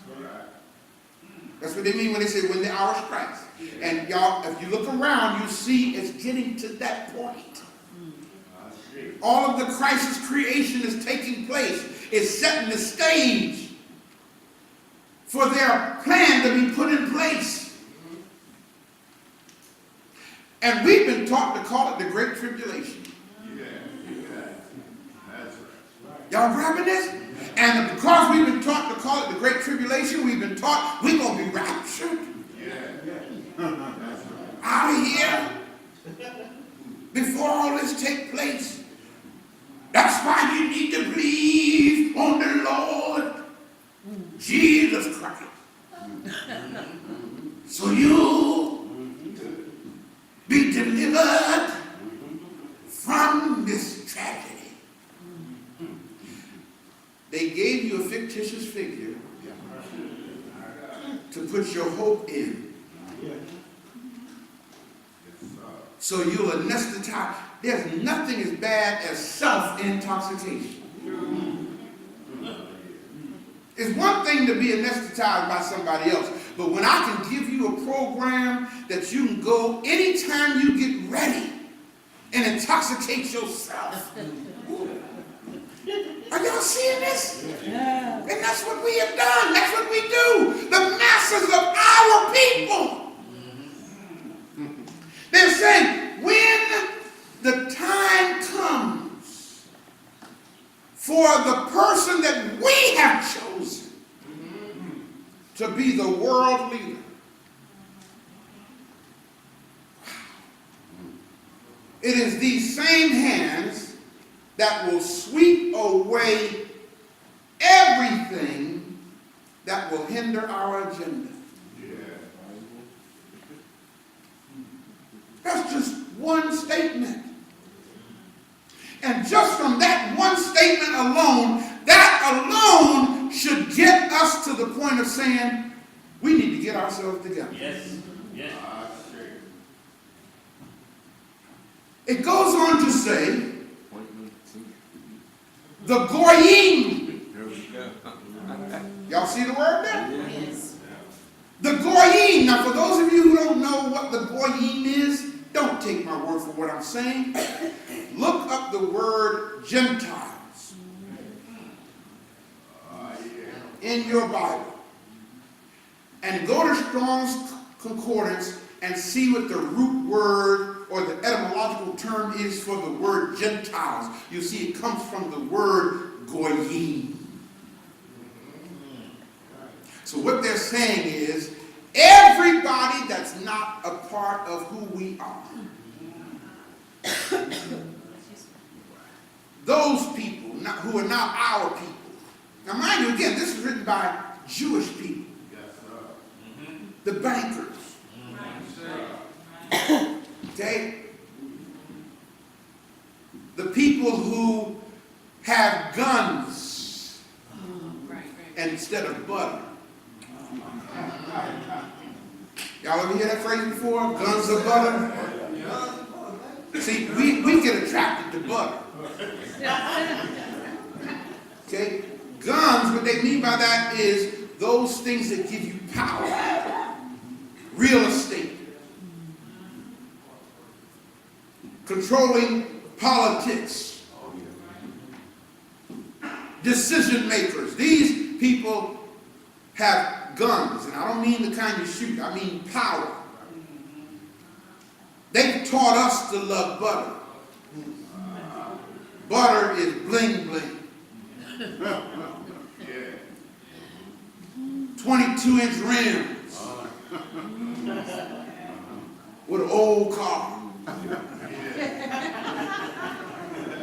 that's what they mean when they say when the hour strikes. And y'all, if you look around, you see it's getting to that point. All of the crisis creation is taking place. It's setting the stage for their plan to be put in place. And we've been taught to call it the Great Tribulation. Y'all grabbing this? And because we've been taught to call it the Great Tribulation, we've been taught we're going to be raptured out of here before all this takes place. That's why you need to believe on the Lord Jesus Christ. So you'll be delivered from this tragedy. They gave you a fictitious figure to put your hope in. so you'll anesthetize. There's nothing as bad as self-intoxication. It's one thing to be anesthetized by somebody else, but when I can give you a program that you can go anytime you get ready and intoxicate yourself. Are y'all seeing this? Yeah. And that's what we have done. That's what we do. The masses of our people. They're saying, when the time comes for the person that we have chosen to be the world leader, it is these same hands that will sweep away everything that will hinder our agenda. That's just one statement. And just from that one statement alone, that alone should get us to the point of saying, we need to get ourselves together. Yes. Yes. It goes on to say, the goyim. Y'all see the word there? Yes. The goyim. Now, for those of you who don't know what the goyim is, don't take my word for what I'm saying. Look up the word Gentiles in your Bible. And go to Strong's Concordance and see what the root word or the etymological term is for the word Gentiles. You see it comes from the word goyim. So what they're saying is, everybody that's not a part of who we are, those people who are not our people. Now mind you, again, this is written by Jewish people. The bankers. Okay? The people who have guns instead of butter. Y'all ever hear that phrase before? Guns or butter? See, we get attracted to butter. Okay? Guns, what they mean by that is those things that give you power. Real estate. Controlling politics. Decision makers. These people have guns, and I don't mean the kind you shoot, I mean power. They've taught us to love butter. Butter is bling bling. 22-inch rims with an old car.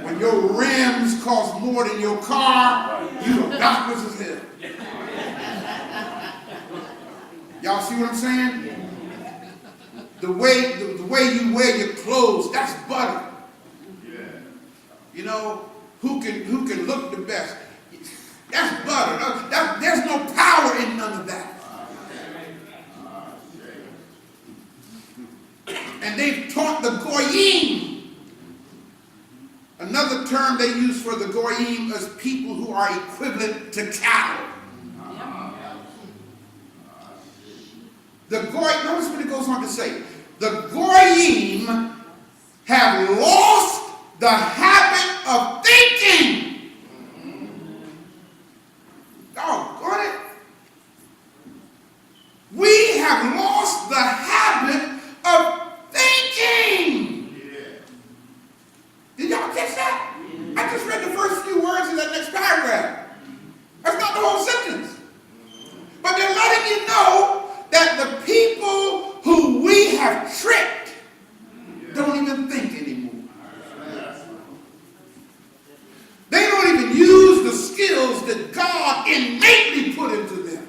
When your rims cost more than your car, you obnoxious as hell. Y'all see what I'm saying? The way you wear your clothes, that's butter. You know, who can look the best? That's butter. There's no power in none of that. And they've taught the goyim. Another term they use for the goyim is people who are equivalent to cattle. The goyim, notice what it goes on to say. The goyim have lost the habit of thinking. Doggone it. We have lost the habit of thinking. Did y'all catch that? I just read the first few words in that next paragraph. That's not the whole sentence. But they're letting you know that the people who we have tricked don't even think anymore. They don't even use the skills that God innately put into them,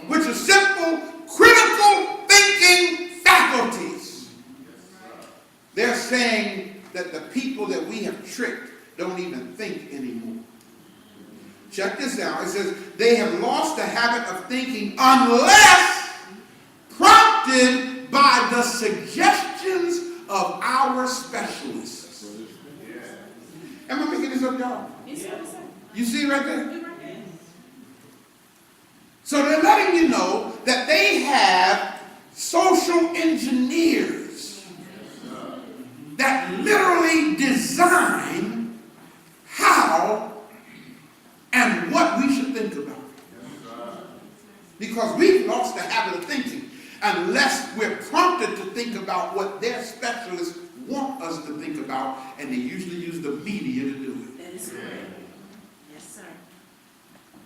which are simple, critical thinking faculties. They're saying that the people that we have tricked don't even think anymore. Check this out. It says, they have lost the habit of thinking unless prompted by the suggestions of this up, y'all? You see it right there? So they're letting you know that they have social engineers that literally design how and what we should think about. Because we've lost the habit of thinking unless we're prompted to think about what their specialists want us to think about, and they usually use the media to do it. That is correct. Yes, sir.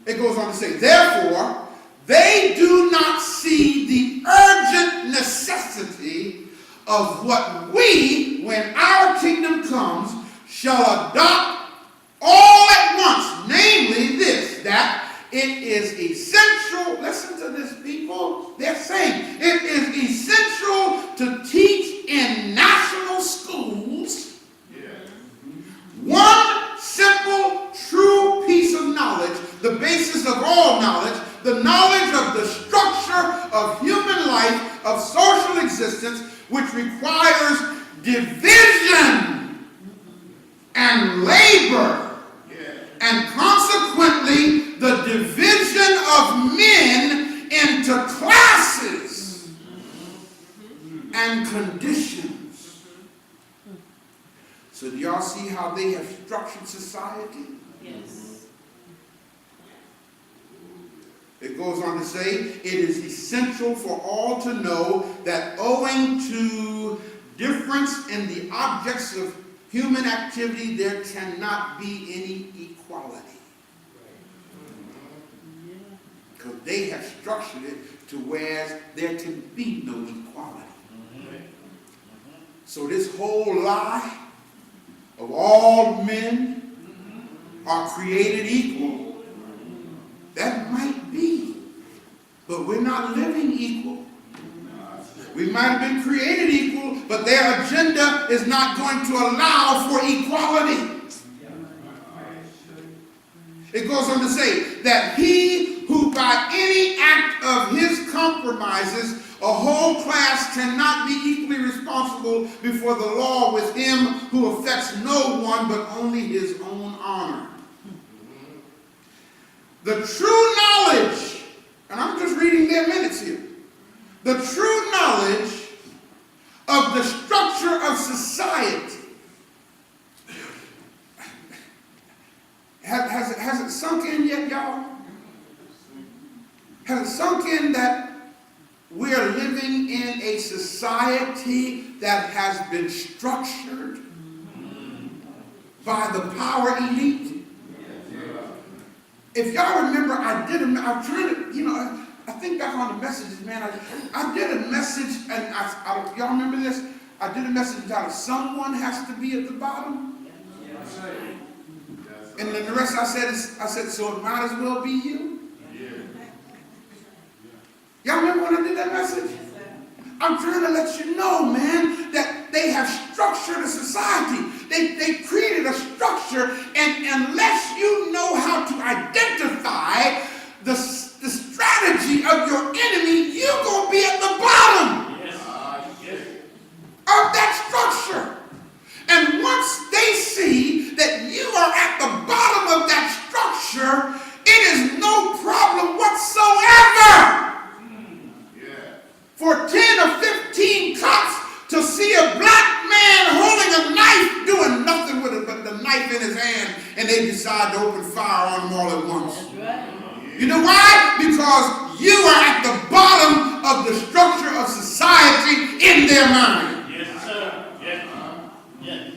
It goes on to say, therefore, they do not see the urgent necessity of what we, when our kingdom comes, shall adopt all at once, namely this, that it is essential, listen to this, people, they're saying it is essential to teach in national schools one simple, true piece of knowledge, the basis of all knowledge, the knowledge of the structure of human life, of social existence, which requires division and labor, and consequently the division of men into classes and conditions. So do y'all see how they have structured society? Yes. It goes on to say, it is essential for all to know that owing to difference in the objects of human activity, there cannot be any equality. Because they have structured it to where there can be no equality. So this whole lie of all men are created equal, that might be, but we're not living equal. We might have been created equal, but their agenda is not going to allow for equality. It goes on to say that he who by any act of his compromises a whole class cannot be equally responsible before the law with him who affects no one but only his own honor. The true knowledge, and I'm just reading their minutes here, the true knowledge of the structure of society. Has it sunk in yet, y'all? Has it sunk in that we're living in a society that has been structured by the power elite? If y'all remember, I'm trying to, I think back on the messages, man. I did a message, and y'all remember this? I did a message entitled, Someone Has to Be at the Bottom. And then the rest I said, so it might as well be you. Y'all remember when I did that message? I'm trying to let you know, man, that they have structured a society. They created a structure, and unless you know how to identify the strategy of your enemy, you're going to be at the bottom of that structure. And once they see that you are at the bottom of that structure, it is no problem whatsoever for 10 or 15 cops to see a black man holding a knife, doing nothing with it but the knife in his hand, and they decide to open fire on him all at once. That's right. You know why? Because you are at the bottom of the structure of society in their mind. Yes, sir. Yes. Yes.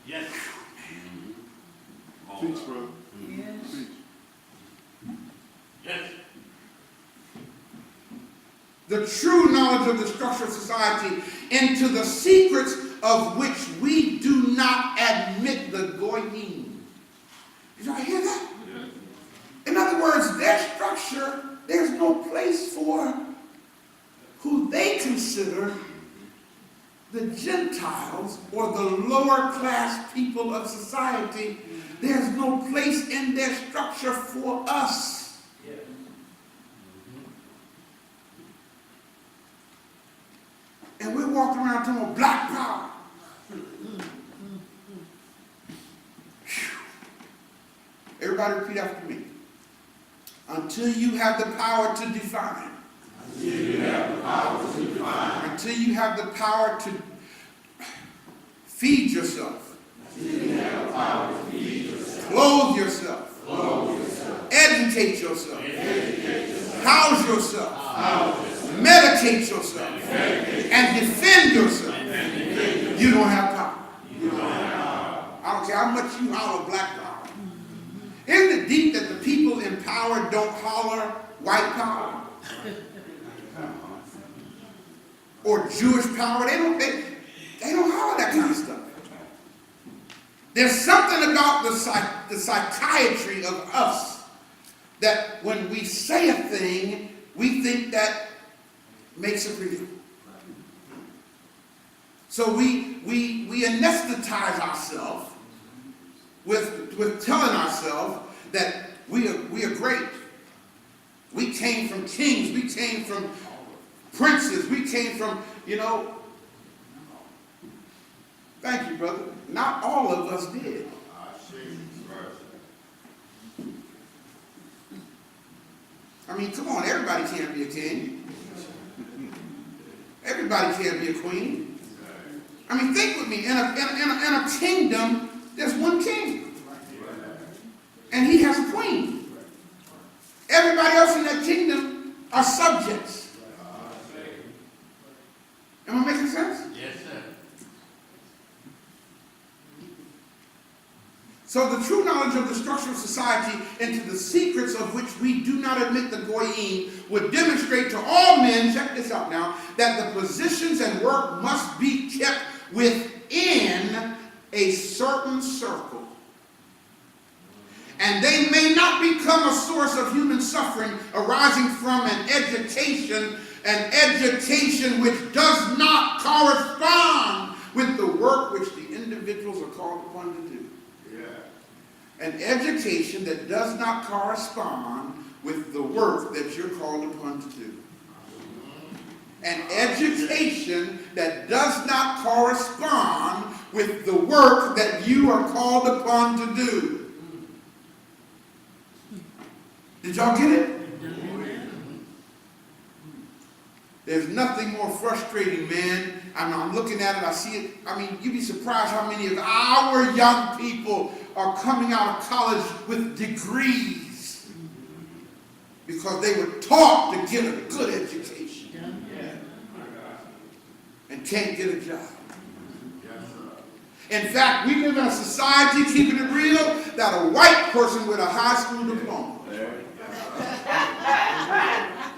Yes. Teach, bro. Yes. Teach. Yes. The true knowledge of the structure of society, into the secrets of which we do not admit the goyim. Did y'all hear that? In other words, their structure, there's no place for who they consider the Gentiles or the lower class people of society. There's no place in their structure for us. And we're walking around talking about black power. Everybody repeat after me. Until you have the power to define. Until you have the power to define. Until you have the power to feed yourself. Until you have the power to feed yourself. Clothe yourself. Clothe yourself. Educate yourself. Educate yourself. House yourself. House yourself. Medicate yourself. Medicate. And defend yourself. And defend yourself. You don't have power. You don't have power. I don't care how much you holler black power. Isn't it deep that the people in power don't holler white power? Or Jewish power? They don't holler that kind of stuff. There's something about the psychiatry of us that when we say a thing, we think that makes it real. So we anesthetize ourselves with telling ourselves that we are great. We came from kings. We came from princes. We came from, thank you, brother. Not all of us did. I mean, come on, everybody can't be a king. Everybody can't be a queen. I mean, think with me. In a kingdom, there's one king. And he has a queen. Everybody else in that kingdom are subjects. Am I making sense? Yes, sir. So the true knowledge of the structure of society and to the secrets of which we do not admit the goyim would demonstrate to all men, check this out now, that the positions and work must be kept within a certain circle. And they may not become a source of human suffering arising from an education which does not correspond with the work which the individuals are called upon to do. An education that does not correspond with the work that you're called upon to do. An education that does not correspond with the work that you are called upon to do. Did y'all get it? There's nothing more frustrating, man. I'm looking at it, I see it. I mean, you'd be surprised how many of our young people are coming out of college with degrees because they were taught to get a good education and can't get a job. In fact, we live in a society, keeping it real, that a white person with a high school diploma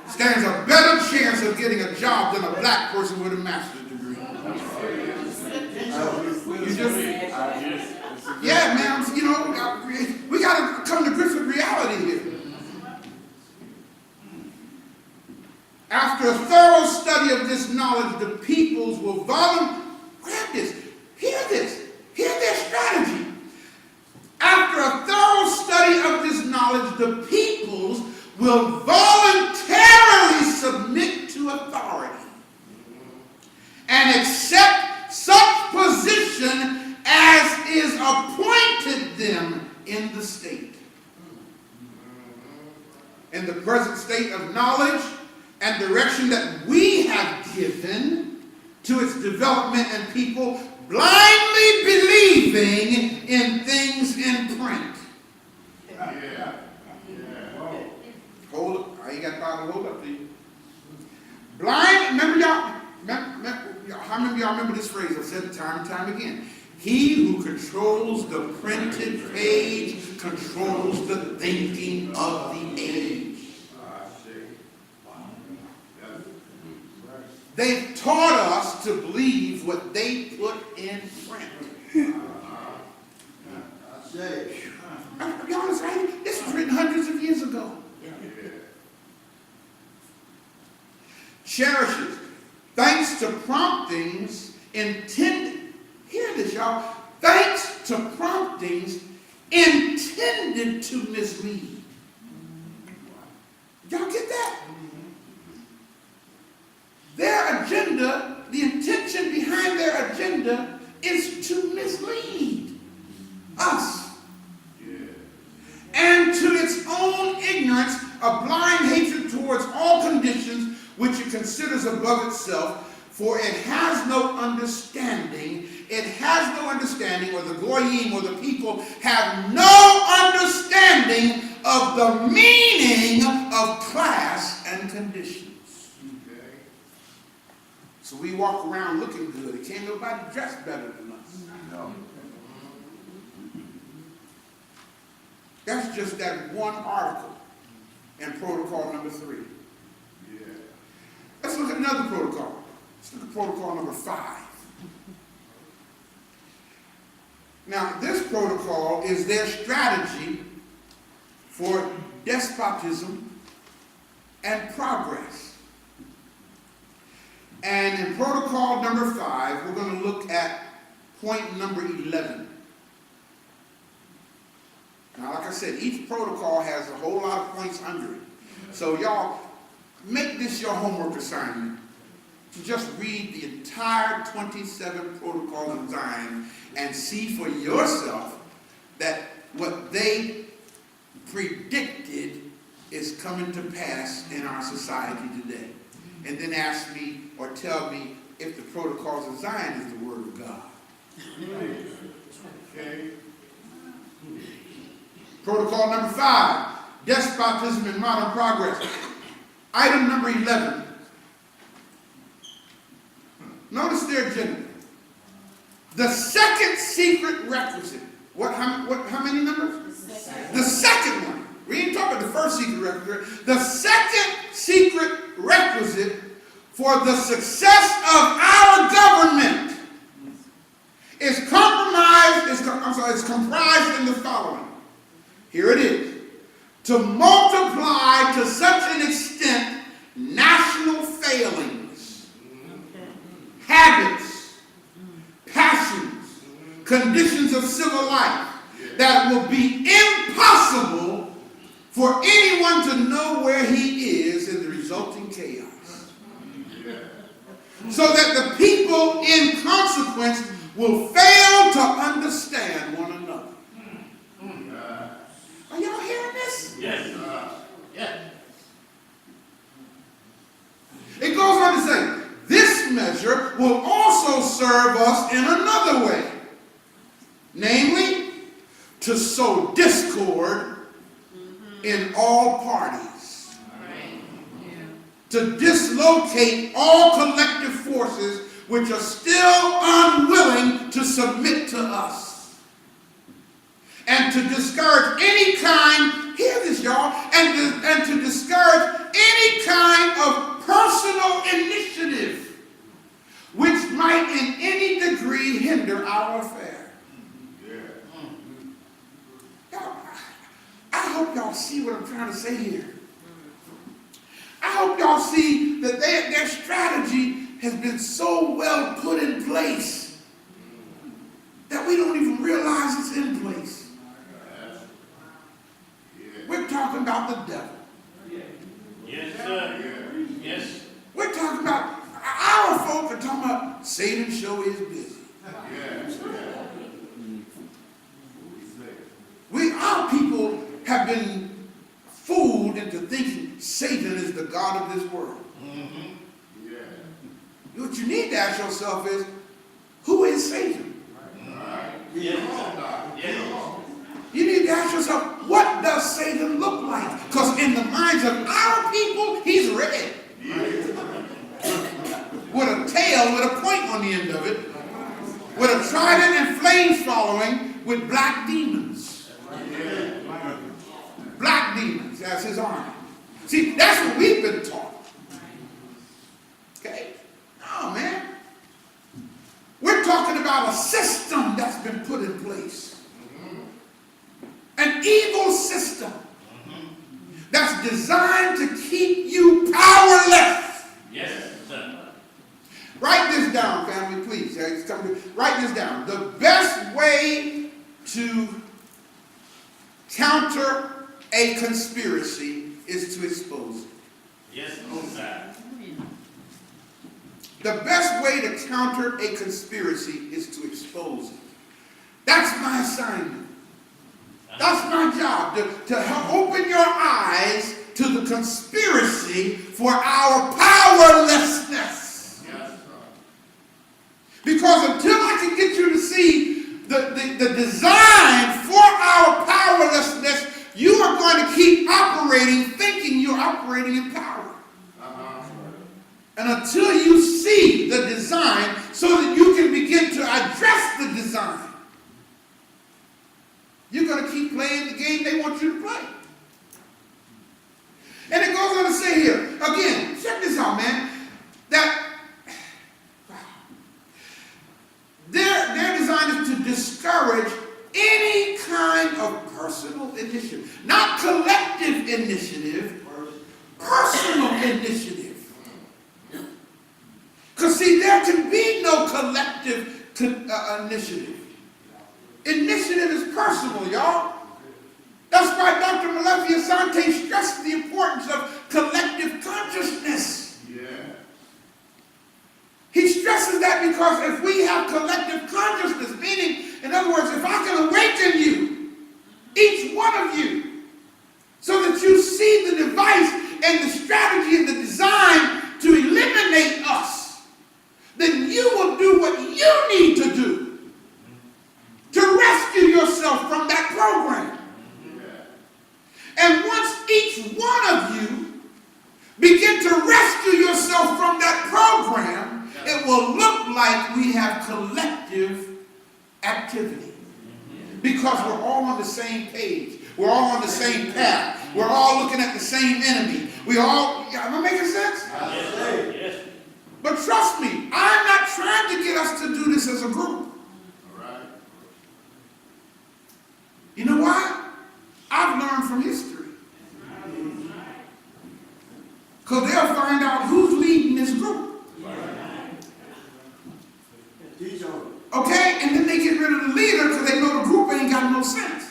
stands a better chance of getting a job than a black person with a master's degree. Yeah, man, we got to come to grips with reality here. After a thorough study of this knowledge, the peoples will grab this, hear their strategy. After a thorough study of this knowledge, the peoples will voluntarily submit to authority and accept such position as is appointed them in the state. In the present state of knowledge and direction that we have given to its development and people blindly believing in things in print. Hold up. I ain't got power to hold up to you. Remember y'all? How many of y'all remember this phrase? I've said it time and time again. He who controls the printed page controls the thinking of the age. They've taught us to believe what they put in print. I'll be honest, right? This was written hundreds of years ago. Cherishes, thanks to promptings intended, hear this, y'all, thanks to promptings intended to mislead. Y'all get that? Their agenda, the intention behind their agenda is to mislead us. And which it considers above itself, for it has no understanding. It has no understanding, or the goyim, or the people, have no understanding of the meaning of class and conditions. Okay. So we walk around looking good. Can't nobody dress better than us. No. That's just that one article in protocol number 3. Yeah. Let's look at another protocol. Let's look at protocol number 5. Now, this protocol is their strategy for despotism and progress. And in protocol number 5, we're going to look at point number 11. Now, like I said, each protocol has a whole lot of points under it. So y'all, make this your homework assignment. To just read the entire 27 protocols of Zion and see for yourself that what they predicted is coming to pass in our society today. And then ask me or tell me if the protocols of Zion is the word of God. Okay. Protocol number 5, despotism and modern progress. Item number 11. Notice their agenda. The second secret requisite. How many numbers? The second one. We ain't talking about the first secret requisite. The second secret requisite for the success of our government is comprised in the following. Here it is. To multiply to such an extent national failings, habits, passions, conditions of civil life, that it will be impossible for anyone to know where he is in the resulting chaos. So that the people, in consequence, will fail to understand one another. Are y'all hearing this? Yes. Yes. It goes on to say, this measure will also serve us in another way. Namely, to sow discord in all parties. To dislocate all collective forces which are still unwilling to submit to us. And to discourage any kind, hear this y'all, and to discourage any kind of personal initiative which might in any degree hinder our affair. I hope y'all see what I'm trying to say here. I hope y'all see that their strategy has been so well put in place that we don't even realize it's in place. We're talking about the devil. Yes, sir. Yes. We're talking about, our folk are talking about Satan show is busy. Our people have been fooled into thinking Satan is the God of this world. What you need to ask yourself is, who is Satan? You need to ask yourself, what does Satan look like? Because in the minds of our people, he's red. With a tail with a point on the end of it. With a trident and flames following with black demons. Black demons as his army. See, that's what we've been taught. Okay? Oh, man. We're talking about a system that's been put in place. An evil system that's designed to keep you powerless. Yes, sir. Write this down, family, please. Write this down. The best way to counter a conspiracy is to expose it. Yes, sir. The best way to counter a conspiracy is to expose it. That's my assignment. That's my job, to help open your eyes to the conspiracy for our powerlessness. Yes, sir. Because until I can get you to see the design for our powerlessness, you are going to keep operating, thinking you're operating in power. And until you see the design so that you can begin to address the design, you're going to keep playing the game they want you to play. And it goes on to say here, again, check this out, man, that their design is to discourage any kind of personal initiative. Not collective initiative, personal initiative. Because see, there can be no collective initiative. Initiative is personal, y'all. That's why Dr. Malefia Sante stressed the importance of collective consciousness. Yeah. He stresses that because if we have collective consciousness, meaning, in other words, if I can awaken you, each one of you, so that you see the device and the strategy and the design to eliminate us, then you will do what you need to do to rescue yourself from that program. And once each one of you begin to rescue yourself from that program, it will look like we have collective activity. Because we're all on the same page. We're all on the same path. We're all looking at the same enemy. We all, am I making sense? Yes. But trust me, I'm not trying to get us to do this as a group. All right. You know why? I've learned from history. Because they'll find out who's leading this group. Okay? And then they get rid of the leader because they know the group ain't got no sense.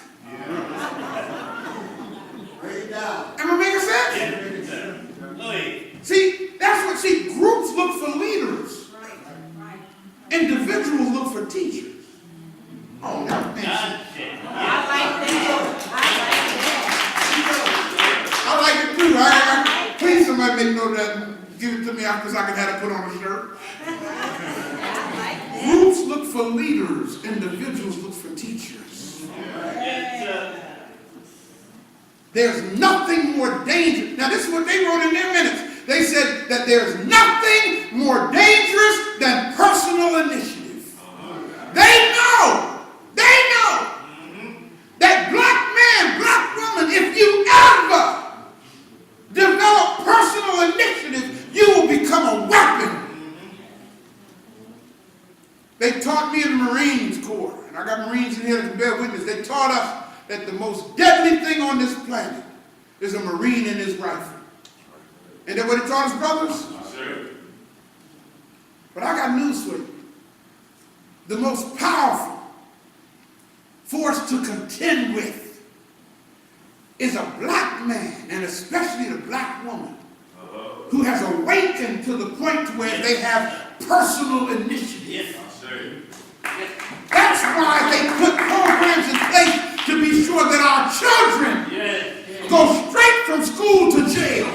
Am I making sense? See, groups look for leaders. Individuals look for teachers. Oh, that makes sense. I like it too. Please, somebody make note of that. Give it to me because I can have it put on a shirt. Groups look for leaders. Individuals look for teachers. There's nothing more dangerous. Now, this is what they wrote in their minutes. They said that there's nothing more dangerous than personal initiative. They know that black man, black woman, if you ever develop personal initiative, you will become a weapon. They taught me in the Marines Corps, and I got Marines in here that can bear witness. They taught us that the most deadly thing on this planet is a Marine and his rifle. Ain't that what he taught us, brothers? Sir. But I got news for you. The most powerful force to contend with is a black man, and especially the black woman, who has awakened to the point where they have personal initiative. Yes, sir. That's why they put programs in place to be sure that our children go straight from school to jail.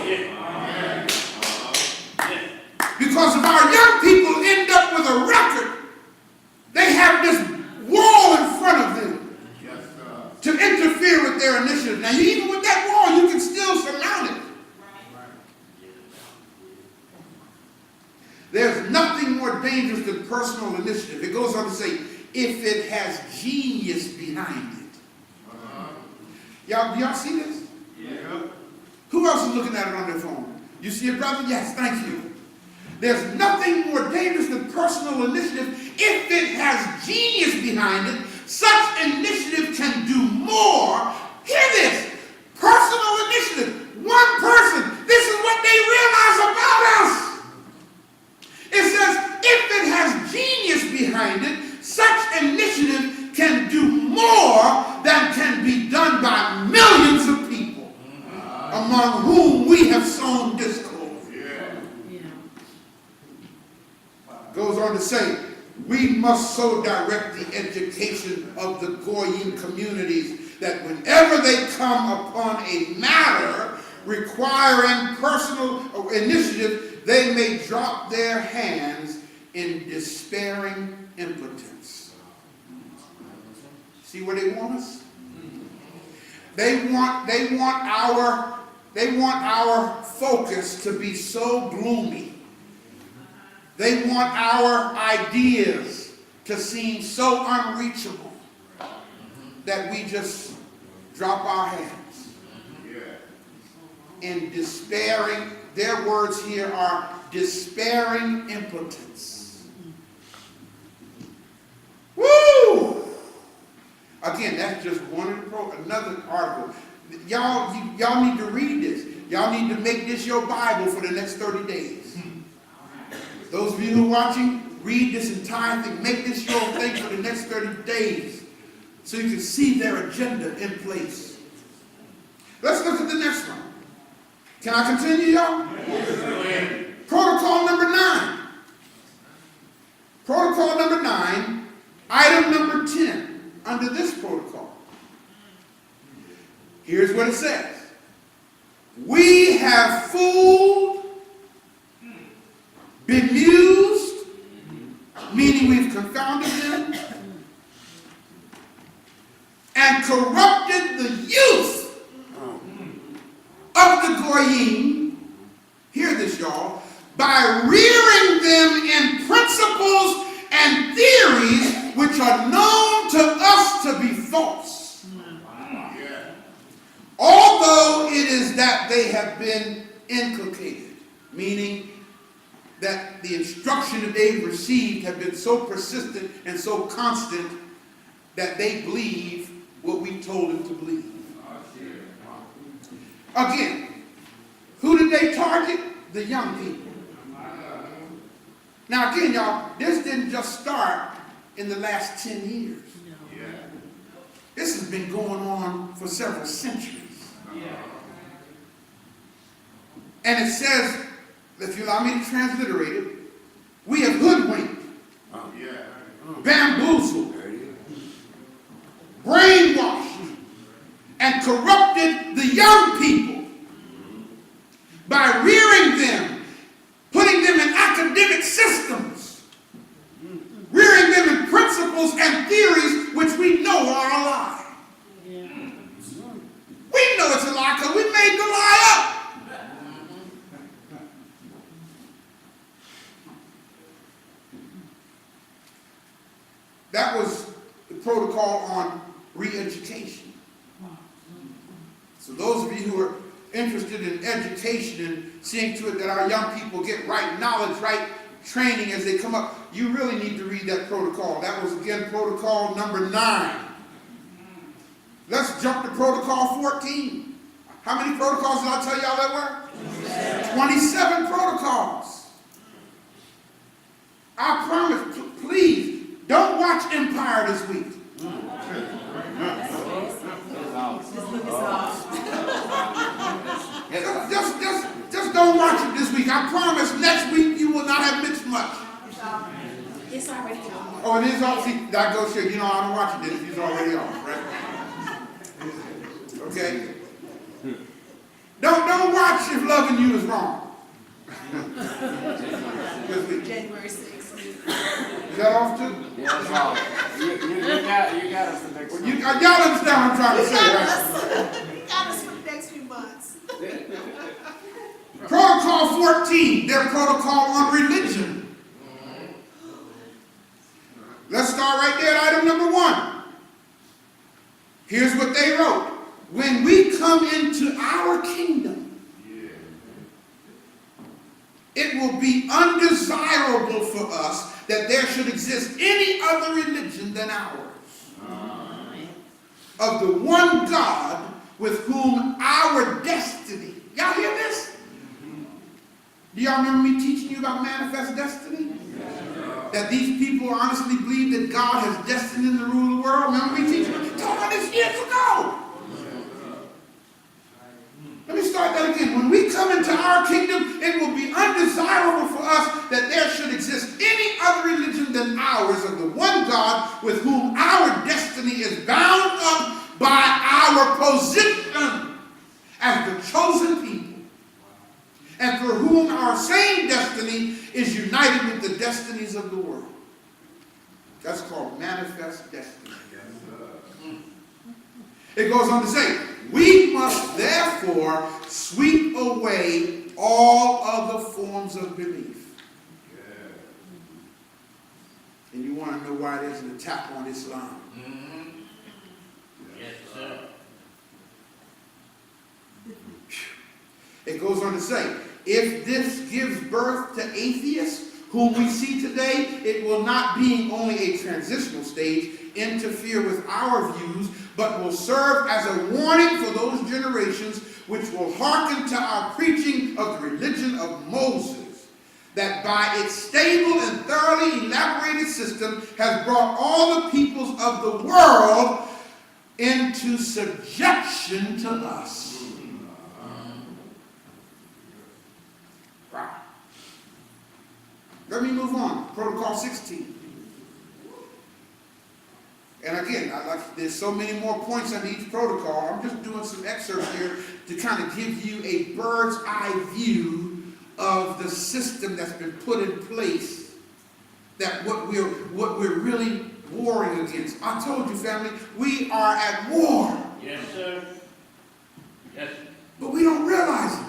Because if our young people end up with a record, they have this wall in front of them to interfere with their initiative. Now, even with that wall, you can still surmount it. There's nothing more dangerous than personal initiative. It goes on to say, if it has genius behind it. Y'all see this? Yeah. Who else is looking at it on their phone? You see it, brother? Yes, thank you. There's nothing more dangerous than personal initiative. If it has genius behind it, such initiative can do more. Hear this. Personal initiative. One person. This is what they realize about us. It says, if it has genius behind it, such initiative can do more than can be done by millions of people among whom we have sown discord. Goes on to say, we must so direct the education of the Goyim communities that whenever they come upon a matter requiring personal initiative, they may drop their hands in despairing impotence. See where they want us? They want our focus to be so gloomy. They want our ideas to seem so unreachable that we just drop our hands. In despairing, their words here are despairing impotence. Woo! Again, that's just another article. Y'all need to read this. Y'all need to make this your Bible for the next 30 days. Those of you who are watching, read this entire thing. Make this your thing for the next 30 days so you can see their agenda in place. Let's look at the next one. Can I continue, y'all? Yes. Protocol number 9. Protocol number 9, item number 10, under this protocol. Here's what it says. We have fooled, bemused, meaning we've confounded them, and corrupted the youth of the Goyim, hear this, y'all, by rearing them in principles and theories which are known to us to be false. Although it is that they have been inculcated, meaning that the instruction that they've received have been so persistent and so constant that they believe what we told them to believe. Again, who did they target? The young people. Now again, y'all, this didn't just start in the last 10 years. This has been going on for several centuries. And it says, if you allow me to transliterate it, we have hoodwinked, bamboozled, brainwashed, and corrupted the young people by rearing them, putting them in academic systems, rearing them in principles and theories which we know are a lie. We know it's a lie because we made the lie up. That was the protocol on re-education. So those of you who are interested in education and seeing to it that our young people get right knowledge, right training as they come up, you really need to read that protocol. That was, again, protocol number 9. Let's jump to protocol 14. How many protocols did I tell y'all there were? 27 protocols. I promise, please, don't watch Empire this week. Just don't watch it this week. I promise next week you will not have mixed much. It's already on. Oh, it is off. See, that goes here. You know, I don't watch it. It's already off, right? Okay? Don't watch if loving you is wrong. January 6th. Is that off too? Yeah, it's off. You got us the next one. Y'all understand what I'm trying to say, right? Got us for the next few months. Protocol 14, their protocol on religion. Let's start right there at item number 1. Here's what they wrote. When we come into our kingdom, it will be undesirable for us that there should exist any other religion than ours. Of the one God with whom our destiny. Y'all hear this? Do y'all remember me teaching you about manifest destiny? That these people honestly believe that God has destined them to rule the world? Remember me teaching you? Talking about this years ago. Let me start that again. When we come into our kingdom, it will be undesirable for us that there should exist any other religion than ours, of the one God with whom our destiny is bound up by our position as the chosen people. same destiny is united with the destinies of the world. That's called manifest destiny. It goes on to say, we must therefore sweep away all other forms of belief. And you want to know why there's an attack on Islam. Yes, sir. It goes on to say, if this gives birth to atheists, whom we see today, it will not, being only a transitional stage, interfere with our views, but will serve as a warning for those generations which will hearken to our preaching of the religion of Moses, that by its stable and thoroughly elaborated system has brought all the peoples of the world into subjection to us. Wow. Let me move on. Protocol 16. And again, there's so many more points under each protocol. I'm just doing some excerpts here to kind of give you a bird's eye view of the system that's been put in place, that what we're really warring against. I told you, family, we are at war. Yes, sir. Yes. But we don't realize it.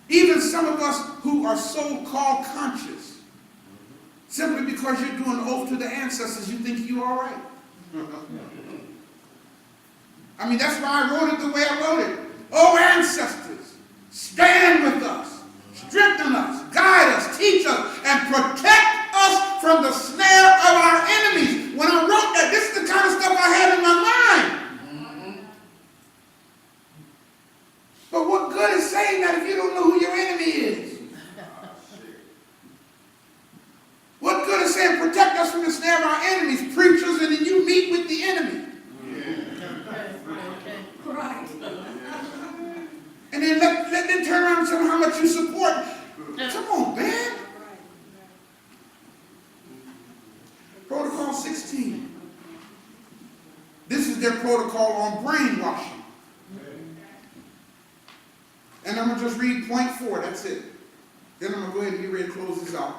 Even some of us who are so-called conscious, simply because you're doing an oath to the ancestors, you think you're all right. I mean, that's why I wrote it the way I wrote it. Oh, ancestors, stand with us, strengthen us, guide us, teach us, and protect us from the snare of our enemies. When I wrote that, this is the kind of stuff I had in my mind. But what good is saying that if you don't know who your enemy is? What good is saying protect us from the snare of our enemies, preachers, and then you meet with the enemy? Right. And then let them turn around and tell them how much you support. Come on, man. Protocol 16. This is their protocol on brainwashing. And I'm going to just read point 4. That's it. Then I'm going to go ahead and get ready to close this out.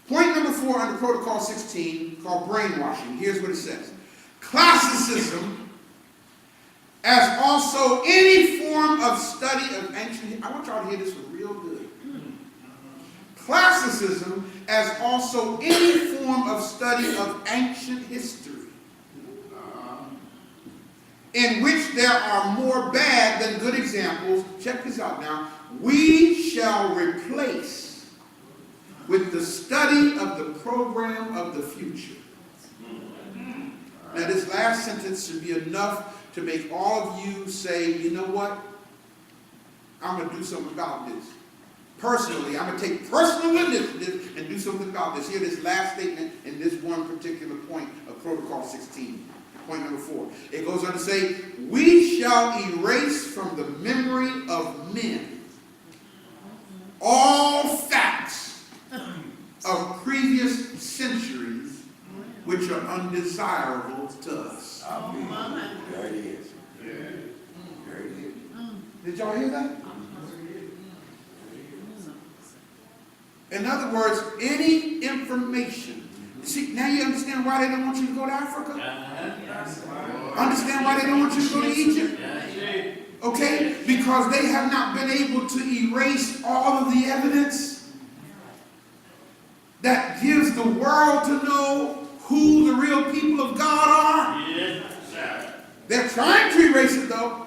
Point number 4 under Protocol 16, called brainwashing. Here's what it says. Classicism, as also any form of study of ancient... I want y'all to hear this one real good. Classicism, as also any form of study of ancient history, in which there are more bad than good examples. Check this out now. We shall replace with the study of the program of the future. Now this last sentence should be enough to make all of you say, you know what? I'm going to do something about this. Personally, I'm going to take personal initiative and do something about this. Here, this last statement in this one particular point of Protocol 16. Point number 4. It goes on to say, we shall erase from the memory of men all facts of previous centuries which are undesirable to us. There it is. There it is. Did y'all hear that? In other words, any information. See, now you understand why they don't want you to go to Africa? Understand why they don't want you to go to Egypt? Okay? Because they have not been able to erase all of the evidence that gives the world to know who the real people of God are. They're trying to erase it, though.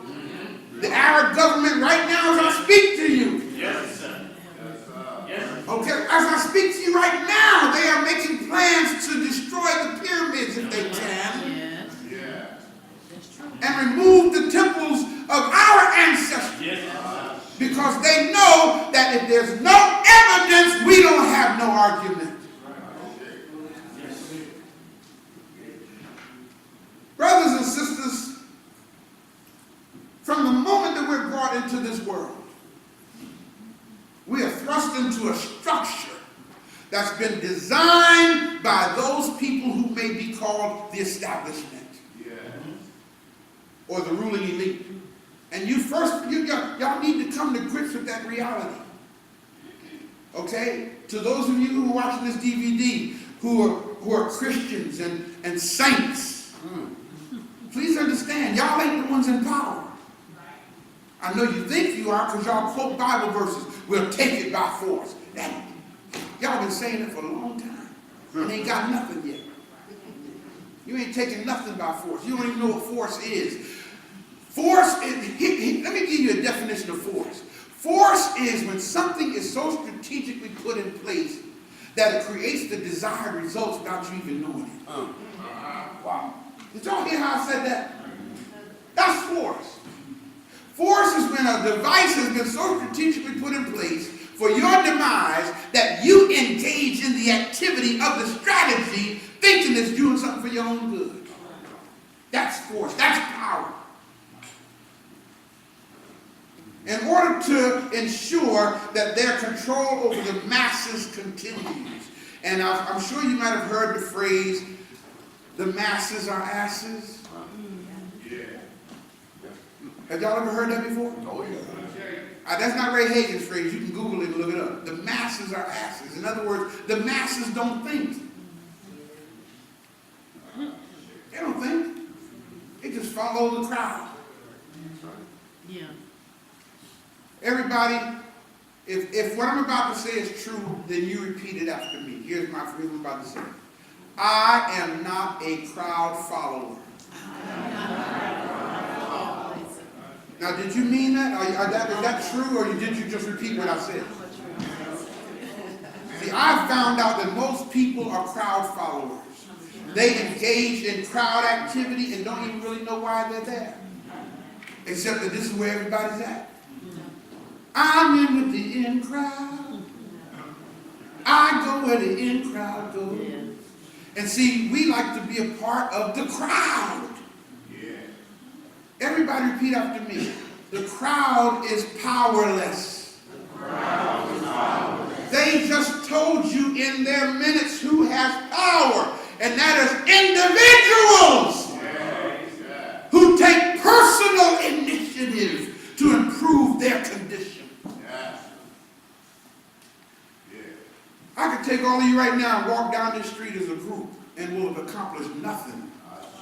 The Arab government right now, as I speak to you. Okay, as I speak to you right now, they are making plans to destroy the pyramids if they can. And remove the temples of our ancestors. Because they know that if there's no evidence, we don't have no argument. Brothers and sisters, from the moment that we're brought into this world, we are thrust into a structure that's been designed by those people who may be called the establishment or the ruling elite. And y'all need to come to grips with that reality. Okay? To those of you who are watching this DVD, who are Christians and saints, please understand, y'all ain't the ones in power. I know you think you are because y'all quote Bible verses. We'll take it by force. Y'all been saying it for a long time. And ain't got nothing yet. You ain't taking nothing by force. You don't even know what force is. Force is, let me give you a definition of force. Force is when something is so strategically put in place that it creates the desired results without you even knowing it. Wow. Did y'all hear how I said that? That's force. Force is when a device has been so strategically put in place for your demise that you engage in the activity of the strategy thinking it's doing something for your own good. That's force. That's power. In order to ensure that their control over the masses continues. And I'm sure you might have heard the phrase, the masses are asses. Yeah. Have y'all ever heard that before? Oh, yeah. That's not Ray Hagins' phrase. You can Google it and look it up. The masses are asses. In other words, the masses don't think. They don't think. They just follow the crowd. Yeah. Everybody, if what I'm about to say is true, then you repeat it after me. Here's my phrase I'm about to say. I am not a crowd follower. Now, did you mean that? Is that true, or did you just repeat what I said? See, I've found out that most people are crowd followers. They engage in crowd activity and don't even really know why they're there. Except that this is where everybody's at. I'm in with the in crowd. I go where the in crowd goes. And see, we like to be a part of the crowd. Everybody repeat after me. The crowd is powerless. The crowd is powerless. They just told you in their minutes who has power. And that is individuals who take personal initiative to improve their condition. I could take all of you right now and walk down this street as a group and we'll have accomplished nothing.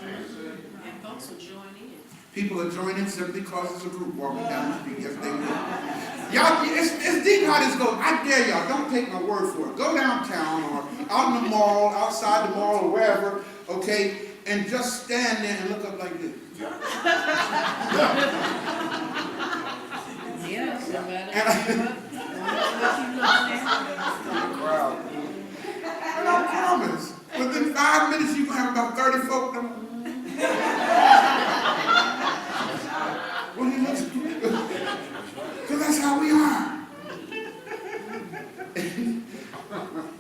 And folks will join in. People are joining simply because it's a group walking down the street. Yes, they will. Y'all, it's deep how this goes. I dare y'all, don't take my word for it. Go downtown or out in the mall, outside the mall or wherever, okay, and just stand there and look up like this. Yeah, somebody. And I promise, within 5 minutes you're going to have about 30 folk. Well, he looks good. Because that's how we are.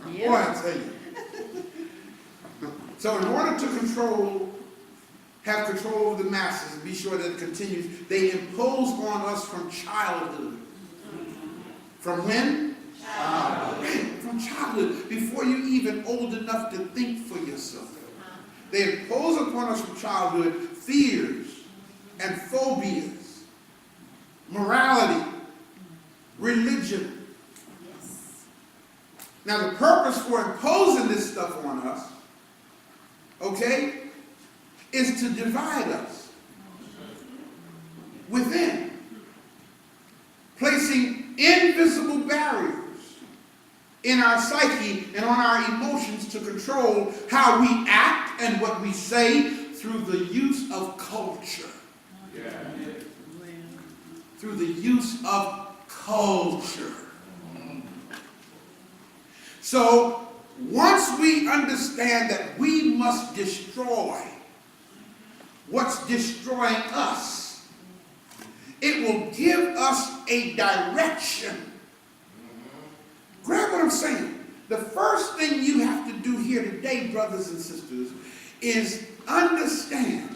Boy, I tell you. So in order to have control over the masses and be sure that it continues, they impose on us from childhood. From when? Childhood. From childhood, before you're even old enough to think for yourself. They impose upon us from childhood fears and phobias, morality, religion. Yes. Now the purpose for imposing this stuff on us, okay, is to divide us within, placing invisible barriers in our psyche and on our emotions to control how we act and what we say through the use of culture. Through the use of culture. So, once we understand that we must destroy what's destroying us, it will give us a direction. Grab what I'm saying. The first thing you have to do here today, brothers and sisters, is understand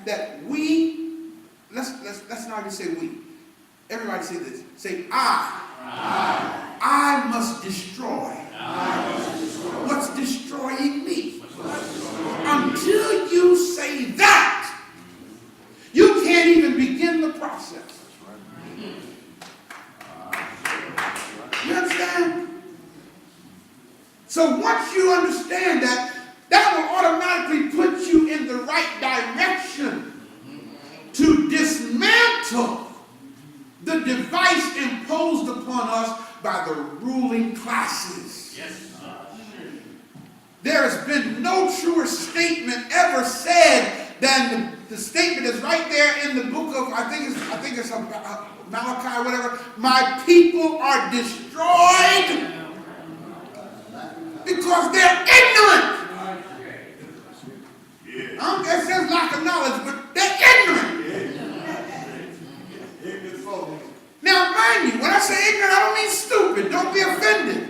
that we, let's not even say we. Everybody say this. Say I must destroy. What's destroying me. Until you say that, So once you understand that, that will automatically put you in the right direction to dismantle the device imposed upon us by the ruling classes. Yes. There has been no truer statement ever said than the statement that's right there in the book of, I think it's Malachi, whatever. My people are destroyed because they're ignorant. It says lack of knowledge, but they're ignorant. Now, mind you, when I say ignorant, I don't mean stupid. Don't be offended.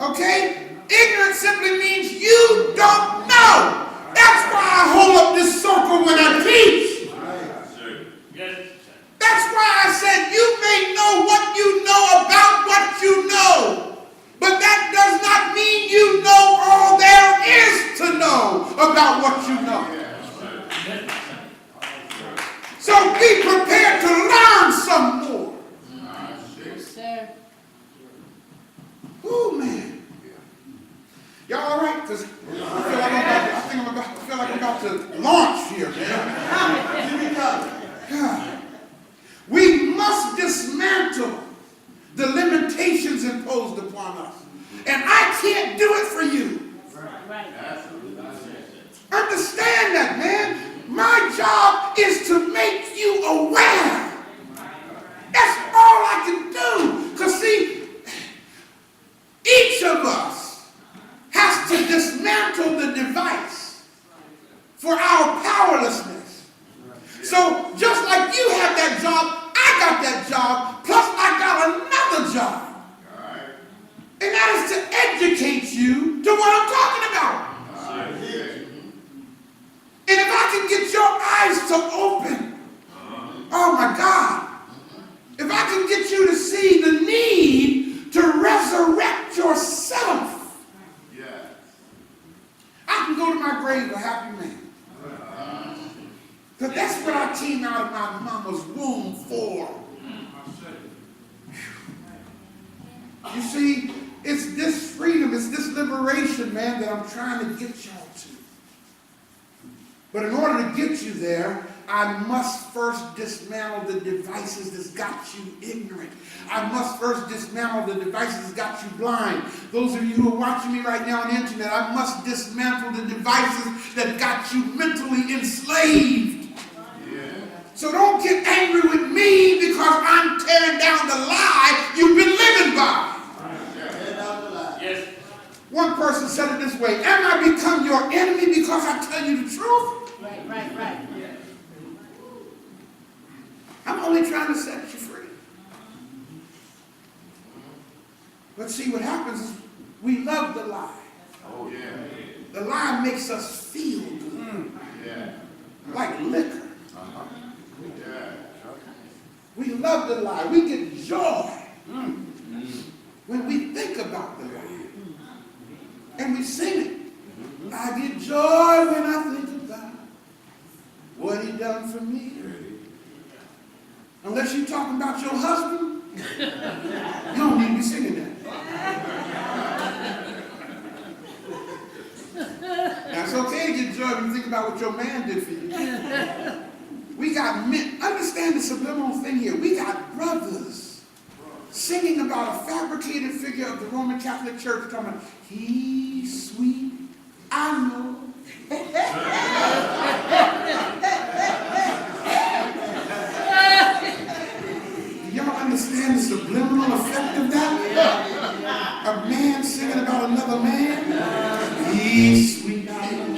Okay? Ignorant simply means you don't know. That's why I hold up this circle when I teach. That's why I said you may know what you know about what you know. But that does not mean you know all there is to know about what you know. So be prepared to learn some more. Yes, sir. Ooh, man. Y'all all right? Because I feel like I'm about to launch here, man. God. We must dismantle the limitations imposed upon us. And I can't do it for you. Right. Understand that, man. My job is to make you aware. That's all I can do. Because see, each of us has to dismantle the device for our powerlessness. So just like you have that job, I got that job, plus I got another job. And that is to educate you to what I'm talking about. And if I can get your eyes to open, oh my God, if I can get you to see the need to resurrect yourself, I can go to my grave a happy man. Because that's what I came out of my mama's womb for. You see, it's this freedom, it's this liberation, man, that I'm trying to get y'all to. But in order to get you there, I must first dismantle the devices that's got you ignorant. I must first dismantle the devices that's got you blind. Those of you who are watching me right now on the internet, I must dismantle the devices that got you mentally enslaved. So don't get angry with me because I'm tearing down the lie you've been living by. Yes. One person said it this way: am I become your enemy because I tell you the truth? Right. I'm only trying to set you free. But see, what happens is we love the lie. Oh, yeah. The lie makes us feel good. Like liquor. We love the lie. We get joy when we think about the lie. And we sing it. I get joy when I think about what he done for me. Unless you're talking about your husband, you don't need to be singing that. Now, it's okay to get joy when you think about what your man did for you. We got men, understand the subliminal thing here. We got brothers singing about a fabricated figure of the Roman Catholic Church talking about, he's sweet, I know. Do y'all understand the subliminal effect of that? A man singing about another man? He's sweet, I know.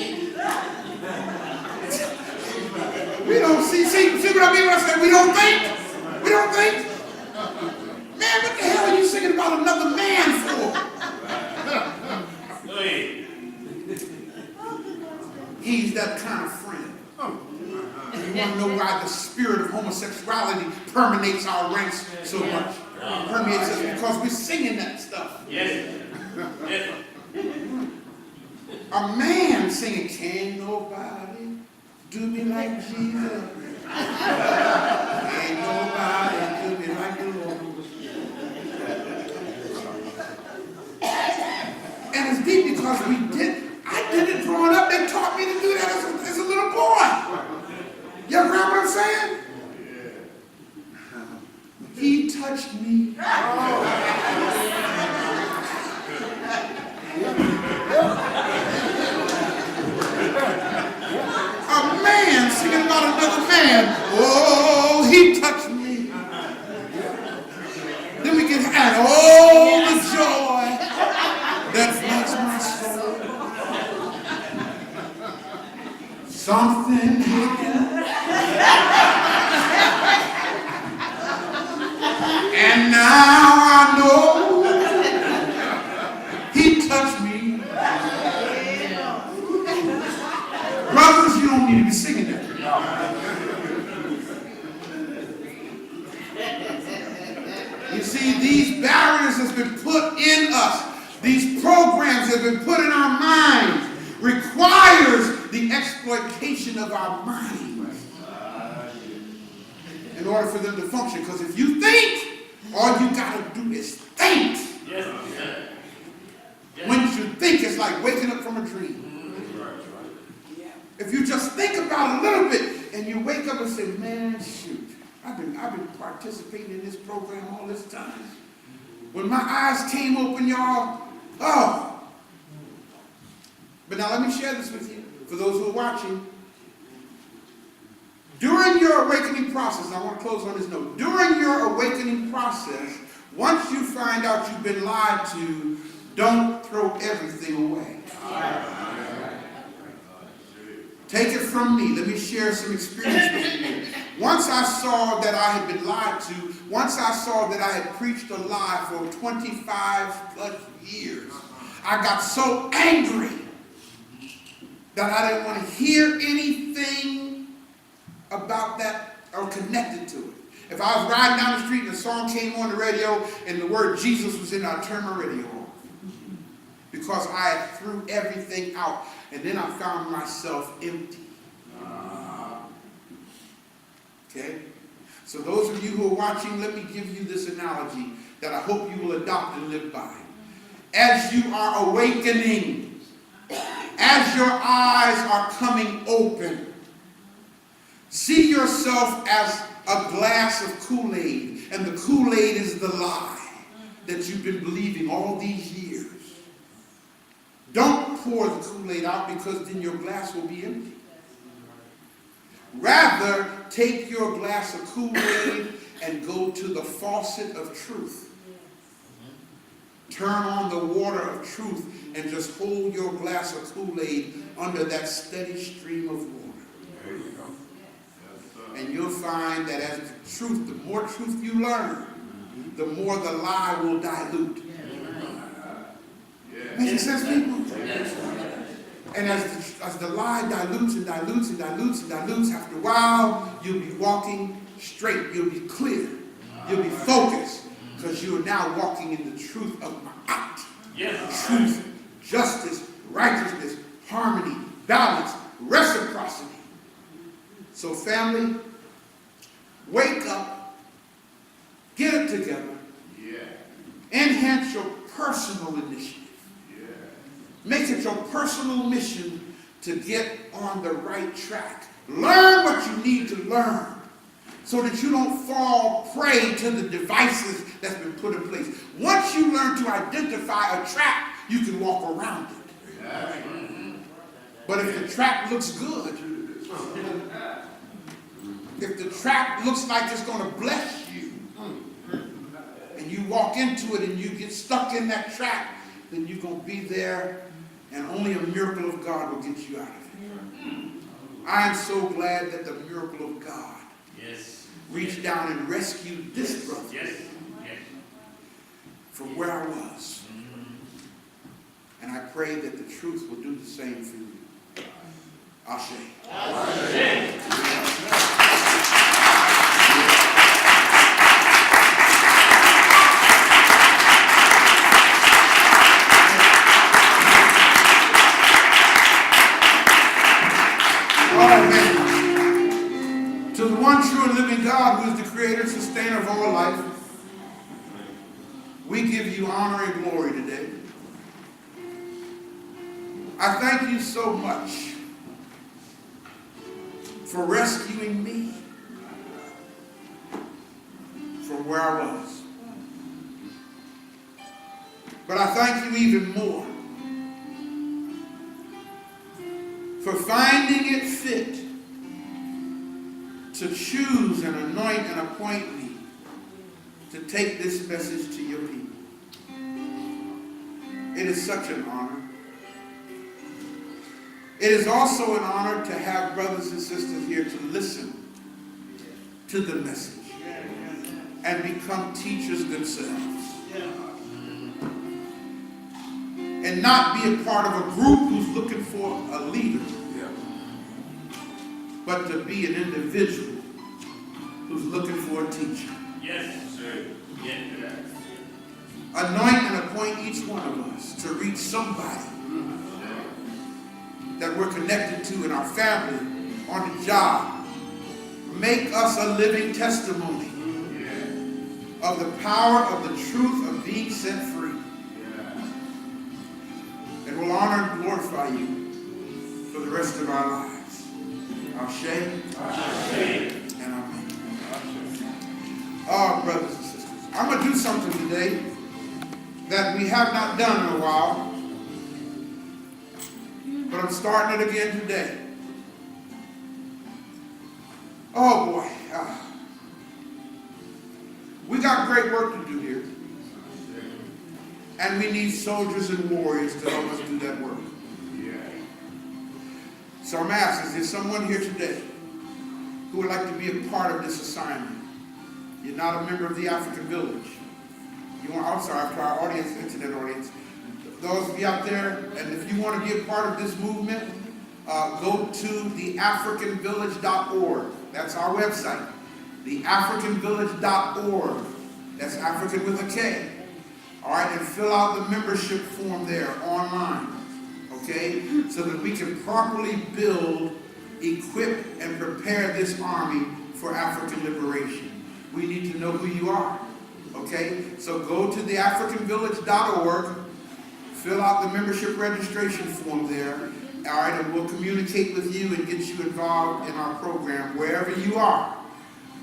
We don't see what I mean when I say we don't think? We don't think? Man, what the hell are you singing about another man for? He's that kind of friend. You want to know why the spirit of homosexuality permeates our ranks so much? Permeates us because we're singing that stuff. Yes. A man singing, can't nobody do me like Jesus. Ain't nobody do me like the Lord. I'm saying? He touched me. A man singing about another man. Oh, he touched me. Then we can add all the joy that floods my soul. Something happened. And now I know he touched me. Brothers, you don't need to be singing that. You see, these barriers has been put in us. These programs have been put in our minds. Requires the exploitation of our minds in order for them to function. Because if you think, all you got to do is think. When you think, it's like waking up from a dream. If you just think about it a little bit and you wake up and say, man, shoot, I've been participating in this program all this time. When my eyes came open, y'all, oh. But now let me share this with you, for those who are watching. During your awakening process, I want to close on this note. During your awakening process, once you find out you've been lied to, don't throw everything away. Take it from me. Let me share some experience with you. Once I saw that I had been lied to, once I saw that I had preached a lie for 25 plus years, I got so angry that I didn't want to hear anything about that or connected to it. If I was riding down the street and a song came on the radio and the word Jesus was in it, I'd turn my radio off. Because I threw everything out. And then I found myself empty. Okay? So those of you who are watching, let me give you this analogy that I hope you will adopt and live by. As you are awakening, as your eyes are coming open, see yourself as a glass of Kool-Aid, and the Kool-Aid is the lie that you've been believing all these years. Don't pour the Kool-Aid out, because then your glass will be empty. Rather, take your glass of Kool-Aid and go to the faucet of truth. Turn on the water of truth and just hold your glass of Kool-Aid under that steady stream of water. There you go. And you'll find that as the truth, the more truth you learn, the more the lie will dilute. Making sense, people? And as the lie dilutes and dilutes and dilutes and dilutes, after a while, you'll be walking straight. You'll be clear. You'll be focused, because you are now walking in the truth of Ma'at. Yes. Truth, justice, righteousness, harmony, balance, reciprocity. So family, wake up, get it together, enhance your personal initiative. Make it your personal mission to get on the right track. Learn what you need to learn so that you don't fall prey to the devices that's been put in place. Once you learn to identify a trap, you can walk around it. But if the trap looks good, if the trap looks like it's going to bless you, and you walk into it and you get stuck in that trap, then you're going to be there, and only a miracle of God will get you out of it. I am so glad that the miracle of God reached down and rescued this brother from where I was. And I pray that the truth will do the same for you. Ashe. To the one true and living God, who is the creator and sustainer of all life, we give you honor and glory today. I thank you so much for rescuing me from where I was. But I thank you even more for finding it fit to choose and anoint and appoint me to take this message to your people. It is such an honor. It is also an honor to have brothers and sisters here to listen to the message and become teachers themselves. And not be a part of a group who's looking for a leader, but to be an individual who's looking for a teacher. Yes, sir. Yes. Anoint and appoint each one of us to reach somebody that we're connected to in our family, on the job. Make us a living testimony of the power of the truth of being set free. And we'll honor and glorify you for the rest of our lives. Ashe, and amen. Oh, brothers and sisters, I'm going to do something today that we have not done in a while, but I'm starting it again today. Oh boy, we got great work to do here, and we need soldiers and warriors to help us do that work. So I'm asking, is there someone here today who would like to be a part of this assignment? You're not a member of the African Village. I'm sorry, to our audience, internet audience. Those of you out there, and if you want to be a part of this movement, go to theafricanvillage.org. That's our website. Theafricanvillage.org. That's African with a K. All right, and fill out the membership form there online. Okay, so that we can properly build, equip, and prepare this army for African liberation. We need to know who you are. Okay, so go to theafricanvillage.org, fill out the membership registration form there, all right, and we'll communicate with you and get you involved in our program wherever you are.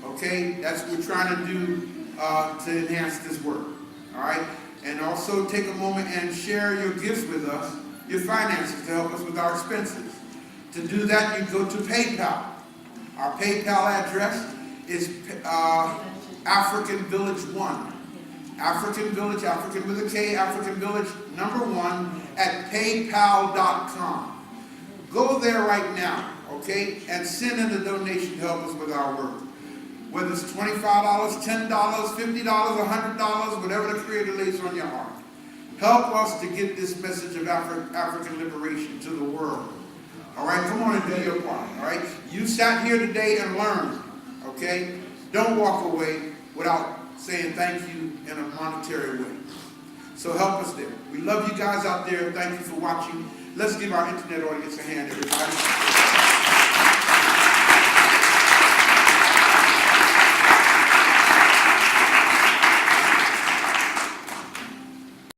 Okay, that's what we're trying to do to enhance this work. All right, and also take a moment and share your gifts with us, your finances to help us with our expenses. To do that, you go to PayPal. Our PayPal address is African Village 1. African Village, African with a K, African Village number 1 at paypal.com. Go there right now, okay, and send in a donation to help us with our work. Whether it's $25, $10, $50, $100, whatever the Creator lays on your heart. Help us to get this message of African liberation to the world. All right, come on and do your part. All right, you sat here today and learned. Okay, don't walk away without saying thank you in a monetary way. So help us there. We love you guys out there. Thank you for watching. Let's give our internet audience a hand, everybody.